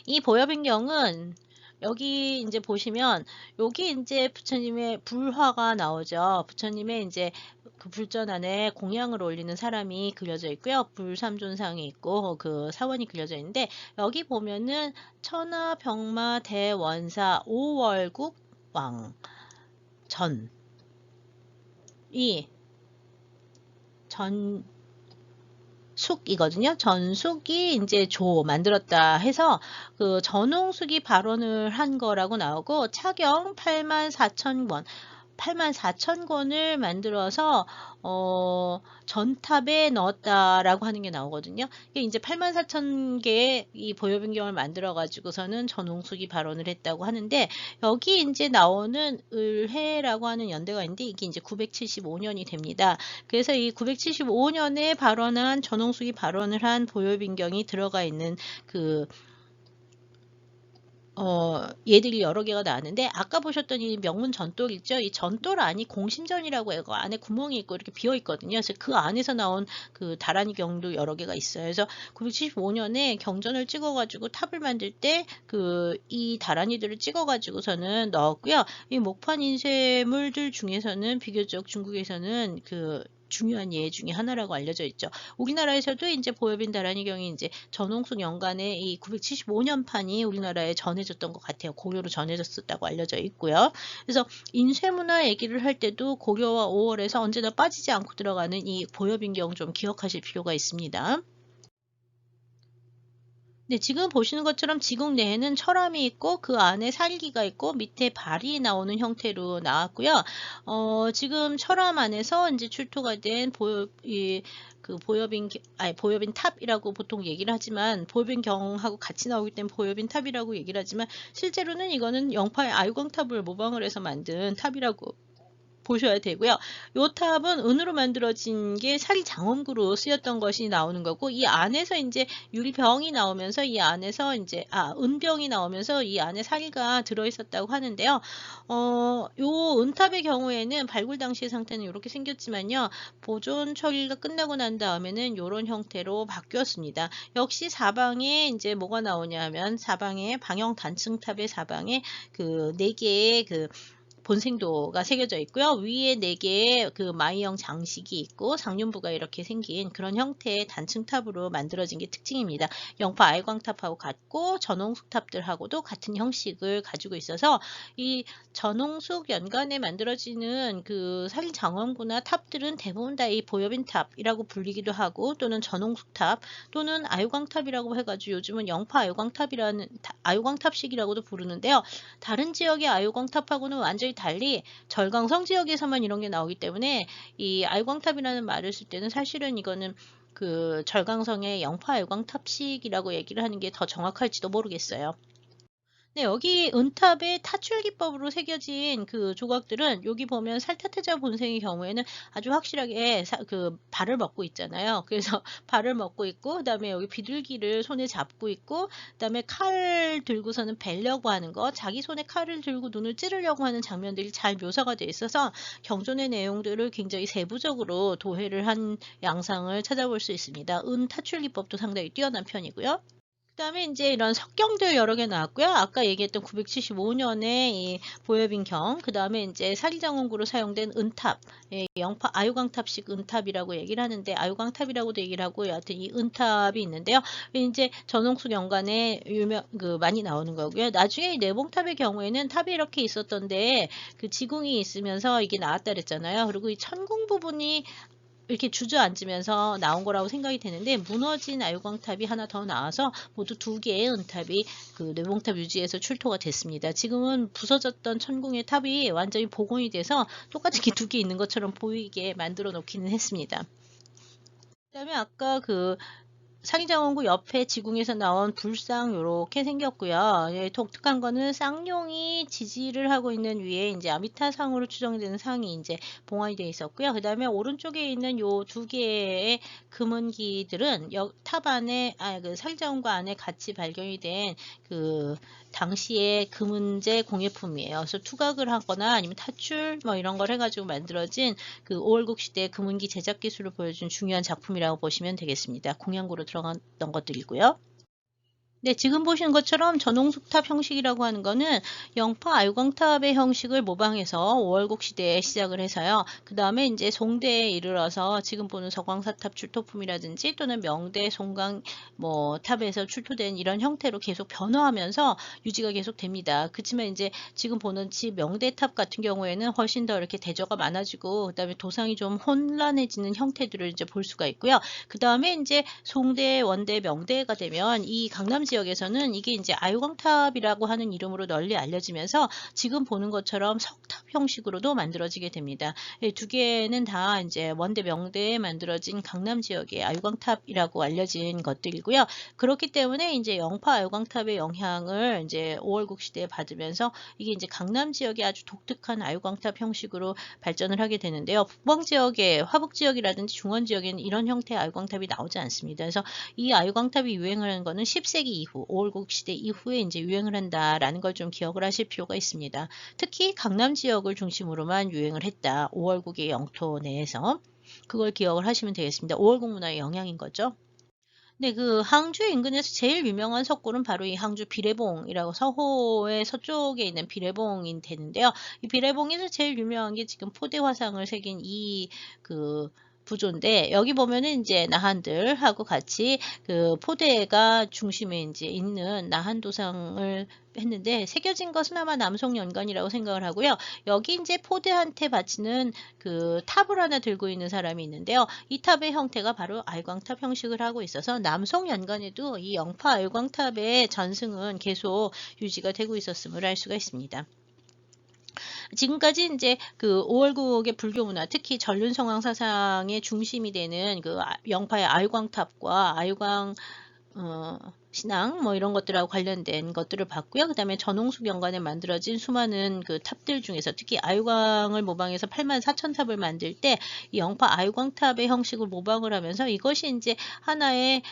이 보협인 경은 여기 이제 보시면 여기 이제 부처님의 불화가 나오죠. 부처님의 이제 그 불전 안에 공양을 올리는 사람이 그려져 있고요. 불삼존상이 있고 그 사원이 그려져 있는데 여기 보면은 천하 병마 대원사 오월국 왕 전숙이거든요. 전숙이 이제 만들었다 해서 그 전홍숙이 발언을 한 거라고 나오고 차경 84,000권 84,000권을 만들어서 전탑에 넣었다라고 하는 게 나오거든요. 이게 이제 84,000개의 이 보혈변경을 만들어 가지고서는 전홍숙이 발언을 했다고 하는데 여기 이제 나오는 을해라고 하는 연대가 있는데 이게 이제 975년이 됩니다. 그래서 이 975년에 발언한 전홍숙이 발언을 한 보혈변경이 들어가 있는 그 얘들이 여러 개가 나왔는데 아까 보셨던 이 명문 전돌 있죠? 이 전돌 안이 공심전이라고 해서 안에 구멍이 있고 이렇게 비어 있거든요. 그래서 그 안에서 나온 그 다란이 경도 여러 개가 있어요. 그래서 975년에 경전을 찍어가지고 탑을 만들 때 이 다란이들을 찍어가지고서는 넣었고요. 이 목판 인쇄물들 중에서는 비교적 중국에서는 중요한 예 중에 하나라고 알려져 있죠. 우리나라에서도 이제 보협인 다란이 경이 이제 전홍숙 연간에 이 975년 판이 우리나라에 전해졌던 것 같아요. 고려로 전해졌었다고 알려져 있고요. 그래서 인쇄문화 얘기를 할 때도 고려와 5월에서 언제나 빠지지 않고 들어가는 이 보협인 경 좀 기억하실 필요가 있습니다. 네, 지금 보시는 것처럼 지붕 내에는 철암이 있고 그 안에 살기가 있고 밑에 발이 나오는 형태로 나왔고요. 지금 철암 안에서 이제 출토가 된 보엽인 탑이라고 보통 얘기를 하지만 보엽인 경하고 같이 나오기 때문에 보엽인 탑이라고 얘기를 하지만 실제로는 이거는 영파의 아유광탑을 모방을 해서 만든 탑이라고 보셔야 되고요. 요 탑은 은으로 만들어진 게 사리 장엄구로 쓰였던 것이 나오는 거고 이 안에서 인제 유리병이 나오면서 이 안에서 인제 은병이 나오면서 이 안에 사리가 들어 있었다고 하는데요. 요 은탑의 경우에는 발굴 당시의 상태는 요렇게 생겼지만요. 보존 처리가 끝나고 난 다음에는 요런 형태로 바뀌었습니다. 역시 사방에 인제 뭐가 나오냐 하면 사방에 방형 단층탑의 사방에 그 4 개의 그 본생도가 새겨져 있고요. 위에 4 개의 그 마이형 장식이 있고 상륜부가 이렇게 생긴 그런 형태의 단층탑으로 만들어진 게 특징입니다. 영파 아이광탑하고 같고 전홍숙 탑들하고도 같은 형식을 가지고 있어서 이 전홍숙 연간에 만들어지는 그 살인장엄구나 탑들은 대부분 다 이 보여빈 탑이라고 불리기도 하고 또는 전홍숙 탑 또는 아유광탑이라고 해가지고 요즘은 영파 아유광탑식이라고도 부르는데요. 다른 지역의 아유광탑하고는 완전히 달리 절강성 지역에서만 이런 게 나오기 때문에 이 아유광탑이라는 말을 쓸 때는 사실은 이거는 그 절강성의 영파 아유광탑식이라고 얘기를 하는 게 더 정확할지도 모르겠어요. 네, 여기 은탑의 타출 기법으로 새겨진 그 조각들은 여기 보면 살타트자 본생의 경우에는 아주 확실하게 그 발을 먹고 있잖아요. 그래서 발을 먹고 있고 그다음에 여기 비둘기를 손에 잡고 있고 그다음에 칼 들고서는 벨려고 하는 거, 자기 손에 칼을 들고 눈을 찌르려고 하는 장면들이 잘 묘사가 돼 있어서 경전의 내용들을 굉장히 세부적으로 도해를 한 양상을 찾아볼 수 있습니다. 은 타출 기법도 상당히 뛰어난 편이고요. 그다음에 인제 이런 석경들 여러 개 나왔고요. 아까 얘기했던 975년에 이 보여빈경, 그다음에 인제 사리장원구로 사용된 은탑, 예, 영파 아유광탑식 은탑이라고 얘기를 하는데 아유광탑이라고도 얘기를 하고 여하튼 이 은탑이 있는데요. 인제 전홍숙 연간에 많이 나오는 거고요. 나중에 이 내봉탑의 경우에는 탑이 이렇게 있었던데 그 지궁이 있으면서 이게 나왔다 그랬잖아요. 그리고 이 천궁 부분이 이렇게 주저앉으면서 나온 거라고 생각이 되는데 무너진 아유광탑이 하나 더 나와서 모두 2개의 은탑이 그 뇌봉탑 유지에서 출토가 됐습니다. 지금은 부서졌던 천궁의 탑이 완전히 복원이 돼서 똑같이 이렇게 2개 있는 것처럼 보이게 만들어 놓기는 했습니다. 그다음에 아까 그 상이장원구 옆에 지궁에서 나온 불상 요렇게 생겼고요. 예, 독특한 거는 쌍용이 지지를 하고 있는 위에 이제 아미타상으로 추정되는 상이 이제 봉헌이 되어 있었고요. 그 다음에 오른쪽에 있는 요 2개의 금은기들은 탑 안에 그 상이장원구 안에 같이 발견이 된 그 당시의 금은제 공예품이에요. 그래서 투각을 하거나 아니면 타출 뭐 이런 걸 해가지고 만들어진 그 오월국 시대 금은기 제작 기술을 보여준 중요한 작품이라고 보시면 되겠습니다. 공양고로 들어갔던 것들이고요. 네, 지금 보시는 것처럼 전홍숙탑 형식이라고 하는 거는 영파 아유광탑의 형식을 모방해서 5월국 시대에 시작을 해서요. 그 다음에 이제 송대에 이르러서 지금 보는 서광사탑 출토품이라든지 또는 명대, 송강 뭐 탑에서 출토된 이런 형태로 계속 변화하면서 유지가 계속 됩니다. 그렇지만 이제 지금 보는 명대탑 같은 경우에는 훨씬 더 이렇게 대저가 많아지고 그 다음에 도상이 좀 혼란해지는 형태들을 이제 볼 수가 있고요. 그 다음에 이제 송대, 원대, 명대가 되면 이 강남 지역에서는 이게 이제 아유광탑이라고 하는 이름으로 널리 알려지면서 지금 보는 것처럼 석탑 형식으로도 만들어지게 됩니다. 이 2개는 다 이제 원대, 명대에 만들어진 강남 지역의 아유광탑이라고 알려진 것들이고요. 그렇기 때문에 이제 영파 아유광탑의 영향을 이제 5월국 시대에 받으면서 이게 이제 강남 지역의 아주 독특한 아유광탑 형식으로 발전을 하게 되는데요. 북방 지역의 화북 지역이라든지 중원 지역에는 이런 형태의 아유광탑이 나오지 않습니다. 그래서 이 아유광탑이 유행을 하는 거는 10세기 이후, 5월국 시대 이후에 이제 유행을 한다라는 걸 좀 기억을 하실 필요가 있습니다. 특히 강남 지역을 중심으로만 유행을 했다. 5월국의 영토 내에서. 그걸 기억을 하시면 되겠습니다. 5월국 문화의 영향인 거죠. 네, 그 항주 인근에서 제일 유명한 석굴은 바로 이 항주 비례봉이라고 서호의 서쪽에 있는 비례봉이 되는데요. 이 비례봉에서 제일 유명한 게 지금 포대 화상을 새긴 이 그 구조인데 여기 보면은 이제 나한들하고 같이 그 포대가 중심에 이제 있는 나한도상을 했는데 새겨진 것은 아마 남성 연관이라고 생각을 하고요. 여기 이제 포대한테 바치는 그 탑을 하나 들고 있는 사람이 있는데요. 이 탑의 형태가 바로 알광탑 형식을 하고 있어서 남성 연간에도 이 영파 알광탑의 전승은 계속 유지가 되고 있었음을 알 수가 있습니다. 지금까지 이제 그 5월국의 불교 문화, 특히 전륜성황 사상의 중심이 되는 그 영파의 알광탑과 알광 신앙 뭐 이런 것들하고 관련된 것들을 봤고요. 그다음에 전홍숙 연간에 만들어진 수많은 그 탑들 중에서 특히 알광을 모방해서 84,000탑을 만들 때 이 영파 알광탑의 형식을 모방을 하면서 이것이 이제 하나의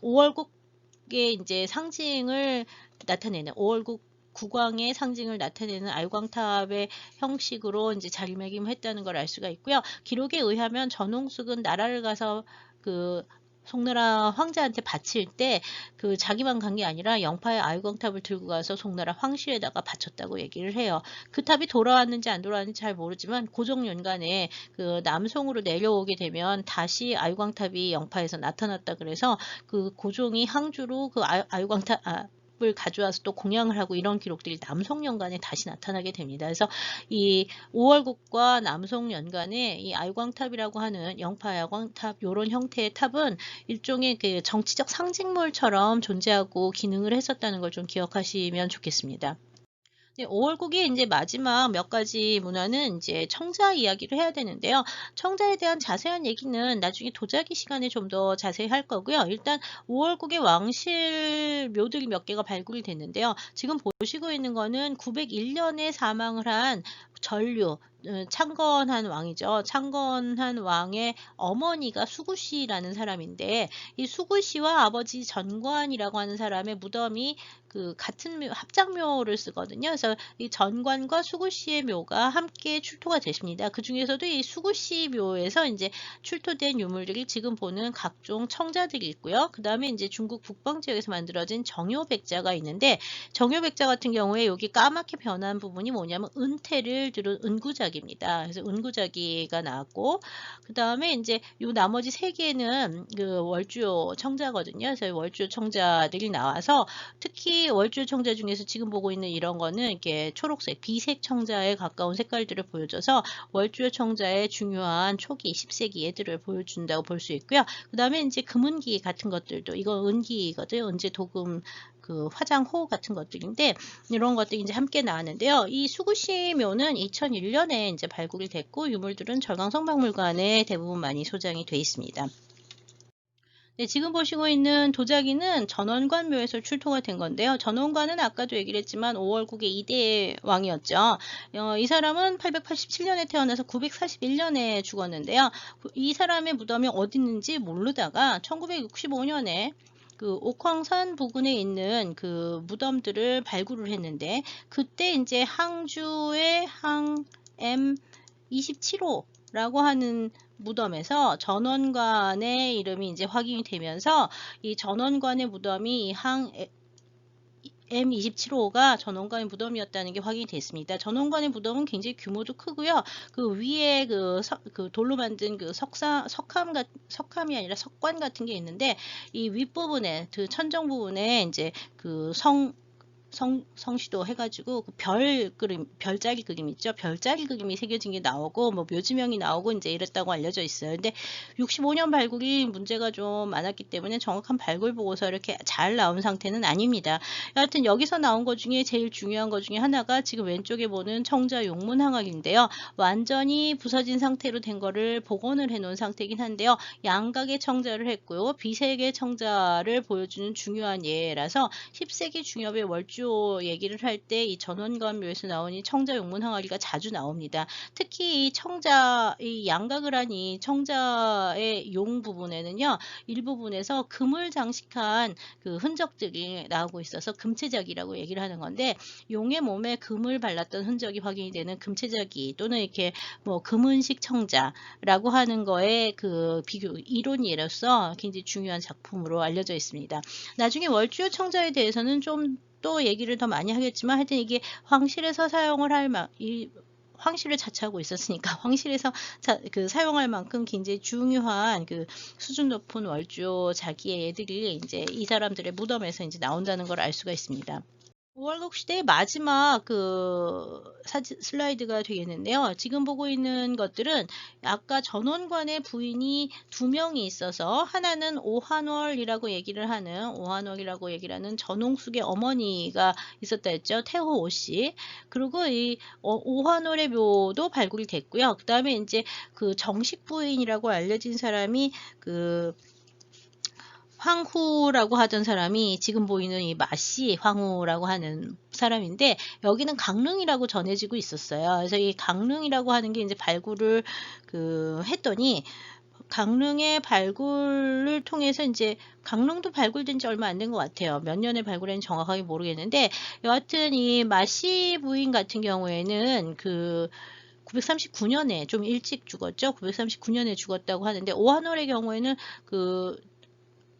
5월국의 이제 상징을 나타내는 5월국 국왕의 상징을 나타내는 알광탑의 형식으로 이제 자리매김했다는 걸 알 수가 있고요. 기록에 의하면 전홍숙은 나라를 가서 그 송나라 황제한테 바칠 때 그 자기만 간 게 아니라 영파의 알광탑을 들고 가서 송나라 황실에다가 바쳤다고 얘기를 해요. 그 탑이 돌아왔는지 안 돌아왔는지 잘 모르지만 고종연간에 그 남송으로 내려오게 되면 다시 알광탑이 영파에서 나타났다 그래서 그 고종이 항주로 그 알광탑 을 가져와서 또 공양을 하고 이런 기록들이 남송연간에 다시 나타나게 됩니다. 그래서 이 5월국과 남송연간에 이 알광탑이라고 하는 영파 알광탑 이런 형태의 탑은 일종의 그 정치적 상징물처럼 존재하고 기능을 했었다는 걸 좀 기억하시면 좋겠습니다. 네, 5월국의 이제 마지막 몇 가지 문화는 이제 청자 이야기를 해야 되는데요. 청자에 대한 자세한 얘기는 나중에 도자기 시간에 좀 더 자세히 할 거고요. 일단 5월국의 왕실 묘들이 몇 개가 발굴이 됐는데요. 지금 보시고 있는 거는 901년에 사망을 한 전류, 창건한 왕이죠. 창건한 왕의 어머니가 수구씨라는 사람인데 이 수구씨와 아버지 전관이라고 하는 사람의 무덤이 그 같은 묘, 합작묘를 쓰거든요. 그래서 이 전관과 수구씨의 묘가 함께 출토가 되십니다. 그 중에서도 이 수구씨 묘에서 이제 출토된 유물들이 지금 보는 각종 청자들이 있고요. 그 다음에 이제 중국 북방 지역에서 만들어진 정효백자가 있는데 정효백자 같은 경우에 여기 까맣게 변한 부분이 뭐냐면 은태를 들은 은구자기입니다. 그래서 은구자기가 나왔고 그 다음에 이제 요 나머지 세 개는 그 월주요 청자거든요. 그래서 월주요 청자들이 나와서 특히 월주요 청자 중에서 지금 보고 있는 이런 거는 이렇게 초록색, 비색 청자에 가까운 색깔들을 보여줘서 월주요 청자의 중요한 초기 10세기 애들을 보여준다고 볼 수 있고요. 그 다음에 이제 금은기 같은 것들도 이거 은기거든요. 은제 도금 그 화장호 같은 것들인데 이런 것들이 이제 함께 나왔는데요. 이 수구시 묘는 2001년에 이제 발굴이 됐고 유물들은 절강성박물관에 대부분 많이 소장이 돼 있습니다. 네, 지금 보시고 있는 도자기는 전원관 묘에서 출토가 된 건데요. 전원관은 아까도 얘기를 했지만 5월국의 2대 왕이었죠. 이 사람은 887년에 태어나서 941년에 죽었는데요. 이 사람의 무덤이 어디 있는지 모르다가 1965년에 그 옥황산 부근에 있는 그 무덤들을 발굴을 했는데 그때 이제 항주의 항M 27호라고 하는 무덤에서 전원관의 이름이 이제 확인이 되면서 이 전원관의 무덤이 이 항 M27호가 전원관의 무덤이었다는 게 확인이 됐습니다. 전원관의 무덤은 굉장히 규모도 크고요. 그 위에 그 돌로 만든 그 석함이 아니라 석관 같은 게 있는데 이 윗부분에 그 천정 부분에 이제 그 성시도 해가지고 그 별자리 그림 있죠. 별자리 그림이 새겨진 게 나오고 뭐 묘지명이 나오고 이제 이랬다고 알려져 있어요. 근데 65년 발굴이 문제가 좀 많았기 때문에 정확한 발굴 보고서 이렇게 잘 나온 상태는 아닙니다. 여하튼 여기서 나온 것 중에 제일 중요한 것 중에 하나가 지금 왼쪽에 보는 청자 용문항학인데요. 완전히 부서진 상태로 된 거를 복원을 해놓은 상태이긴 한데요. 양각의 청자를 했고요. 비색의 청자를 보여주는 중요한 예라서 10세기 중엽의 월주 얘기를 할 때 이 전원관 묘에서 나온 이 청자 용문 항아리가 자주 나옵니다. 특히 이 청자, 이 양각을 한 이 청자의 용 부분에는요, 일부분에서 금을 장식한 그 흔적들이 나오고 있어서 금채자기라고 얘기를 하는 건데, 용의 몸에 금을 발랐던 흔적이 확인이 되는 금채자기 또는 이렇게 뭐 금은식 청자라고 하는 거에 그 비교 이론 예로서 굉장히 중요한 작품으로 알려져 있습니다. 나중에 월주요 청자에 대해서는 좀 또 얘기를 더 많이 하겠지만 하여튼 이게 황실에서 사용을 할 황실을 차지하고 있었으니까 황실에서 사용할 만큼 굉장히 중요한 수준 높은 월주 자기의 애들이 이제 이 사람들의 무덤에서 이제 나온다는 걸 알 수가 있습니다. 오월국 시대의 마지막 사진 슬라이드가 되겠는데요. 지금 보고 있는 것들은 아까 전원관의 부인이 두 명이 있어서 하나는 오한월이라고 얘기를 하는 전홍숙의 어머니가 있었다 했죠. 태호 오씨. 그리고 이 오한월의 묘도 발굴이 됐고요. 그 다음에 이제 정식 부인이라고 알려진 사람이 황후라고 하던 사람이 지금 보이는 이 마씨 황후라고 하는 사람인데, 여기는 강릉이라고 전해지고 있었어요. 그래서 이 강릉이라고 하는 게 이제 발굴을 했더니, 강릉의 발굴을 통해서 이제 강릉도 발굴된 지 얼마 안 된 것 같아요. 몇 년에 발굴했는지 정확하게 모르겠는데, 여하튼 이 마씨 부인 같은 경우에는 939년에 좀 일찍 죽었죠. 939년에 죽었다고 하는데, 오한월의 경우에는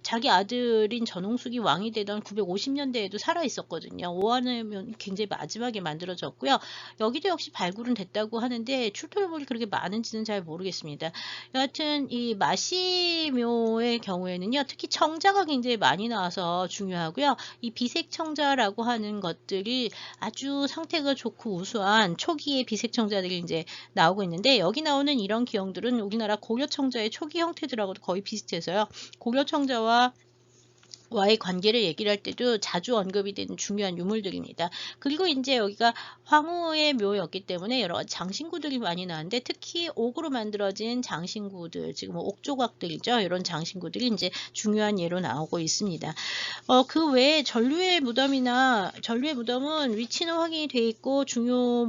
자기 아들인 전홍숙이 왕이 되던 950년대에도 살아 있었거든요. 오한월은 굉장히 마지막에 만들어졌고요. 여기도 역시 발굴은 됐다고 하는데 출토물이 그렇게 많은지는 잘 모르겠습니다. 여하튼 이 마시묘의 경우에는요, 특히 청자가 굉장히 많이 나와서 중요하고요. 이 비색 청자라고 하는 것들이 아주 상태가 좋고 우수한 초기의 비색 청자들이 이제 나오고 있는데, 여기 나오는 이런 기형들은 우리나라 고려 청자의 초기 형태들하고도 거의 비슷해서요. 고려 청자와 와의 관계를 얘기를 할 때도 자주 언급이 되는 중요한 유물들입니다. 그리고 이제 여기가 황후의 묘였기 때문에 여러 장신구들이 많이 나왔는데, 특히 옥으로 만들어진 장신구들, 지금 옥조각들이죠. 이런 장신구들이 이제 중요한 예로 나오고 있습니다. 그 외에 전류의 무덤은 위치는 확인이 돼 있고 중요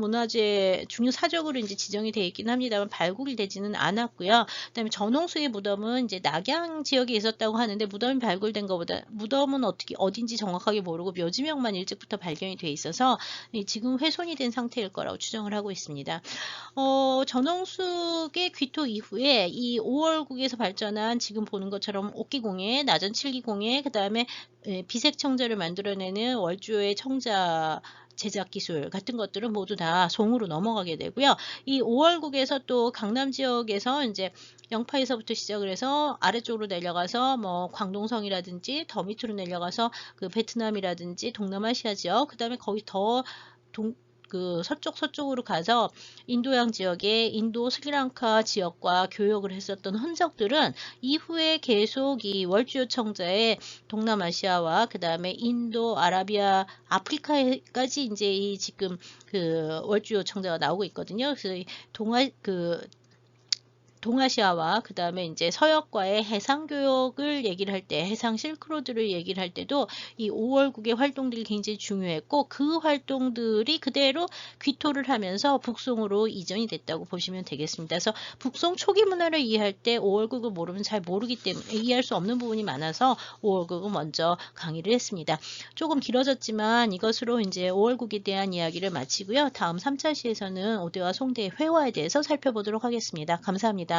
사적으로 이제 지정이 돼 있긴 합니다만 발굴이 되지는 않았고요. 그다음에 전홍수의 무덤은 이제 낙양 지역에 있었다고 하는데, 무덤이 발굴된 것보다 무덤은 어딘지 정확하게 모르고 묘지명만 일찍부터 발견이 돼 있어서 지금 훼손이 된 상태일 거라고 추정을 하고 있습니다. 전홍숙의 귀토 이후에 이 5월국에서 발전한 지금 보는 것처럼 옥기공예, 나전 칠기공예, 그 다음에 비색 청자를 만들어내는 월주의 청자 제작 기술 같은 것들은 모두 다 송으로 넘어가게 되고요. 이 5월국에서 또 강남 지역에서 이제 영파에서부터 시작을 해서 아래쪽으로 내려가서 뭐 광동성이라든지 더 밑으로 내려가서 베트남이라든지 동남아시아 지역, 그 다음에 거의 더 서쪽으로 가서 인도양 지역의 인도 스리랑카 지역과 교역을 했었던 흔적들은 이후에 계속 이 월주요 청자의 동남아시아와 그 다음에 인도, 아라비아, 아프리카까지 이제 지금 월주요 청자가 나오고 있거든요. 그래서 동아시아와 그 다음에 이제 서역과의 해상 교역을 얘기를 할 때, 해상 실크로드를 얘기를 할 때도 이 5월국의 활동들이 굉장히 중요했고, 그 활동들이 그대로 귀토를 하면서 북송으로 이전이 됐다고 보시면 되겠습니다. 그래서 북송 초기 문화를 이해할 때 5월국을 모르면 잘 모르기 때문에 이해할 수 없는 부분이 많아서 5월국은 먼저 강의를 했습니다. 조금 길어졌지만 이것으로 이제 5월국에 대한 이야기를 마치고요. 다음 3차 시에서는 오대와 송대의 회화에 대해서 살펴보도록 하겠습니다. 감사합니다.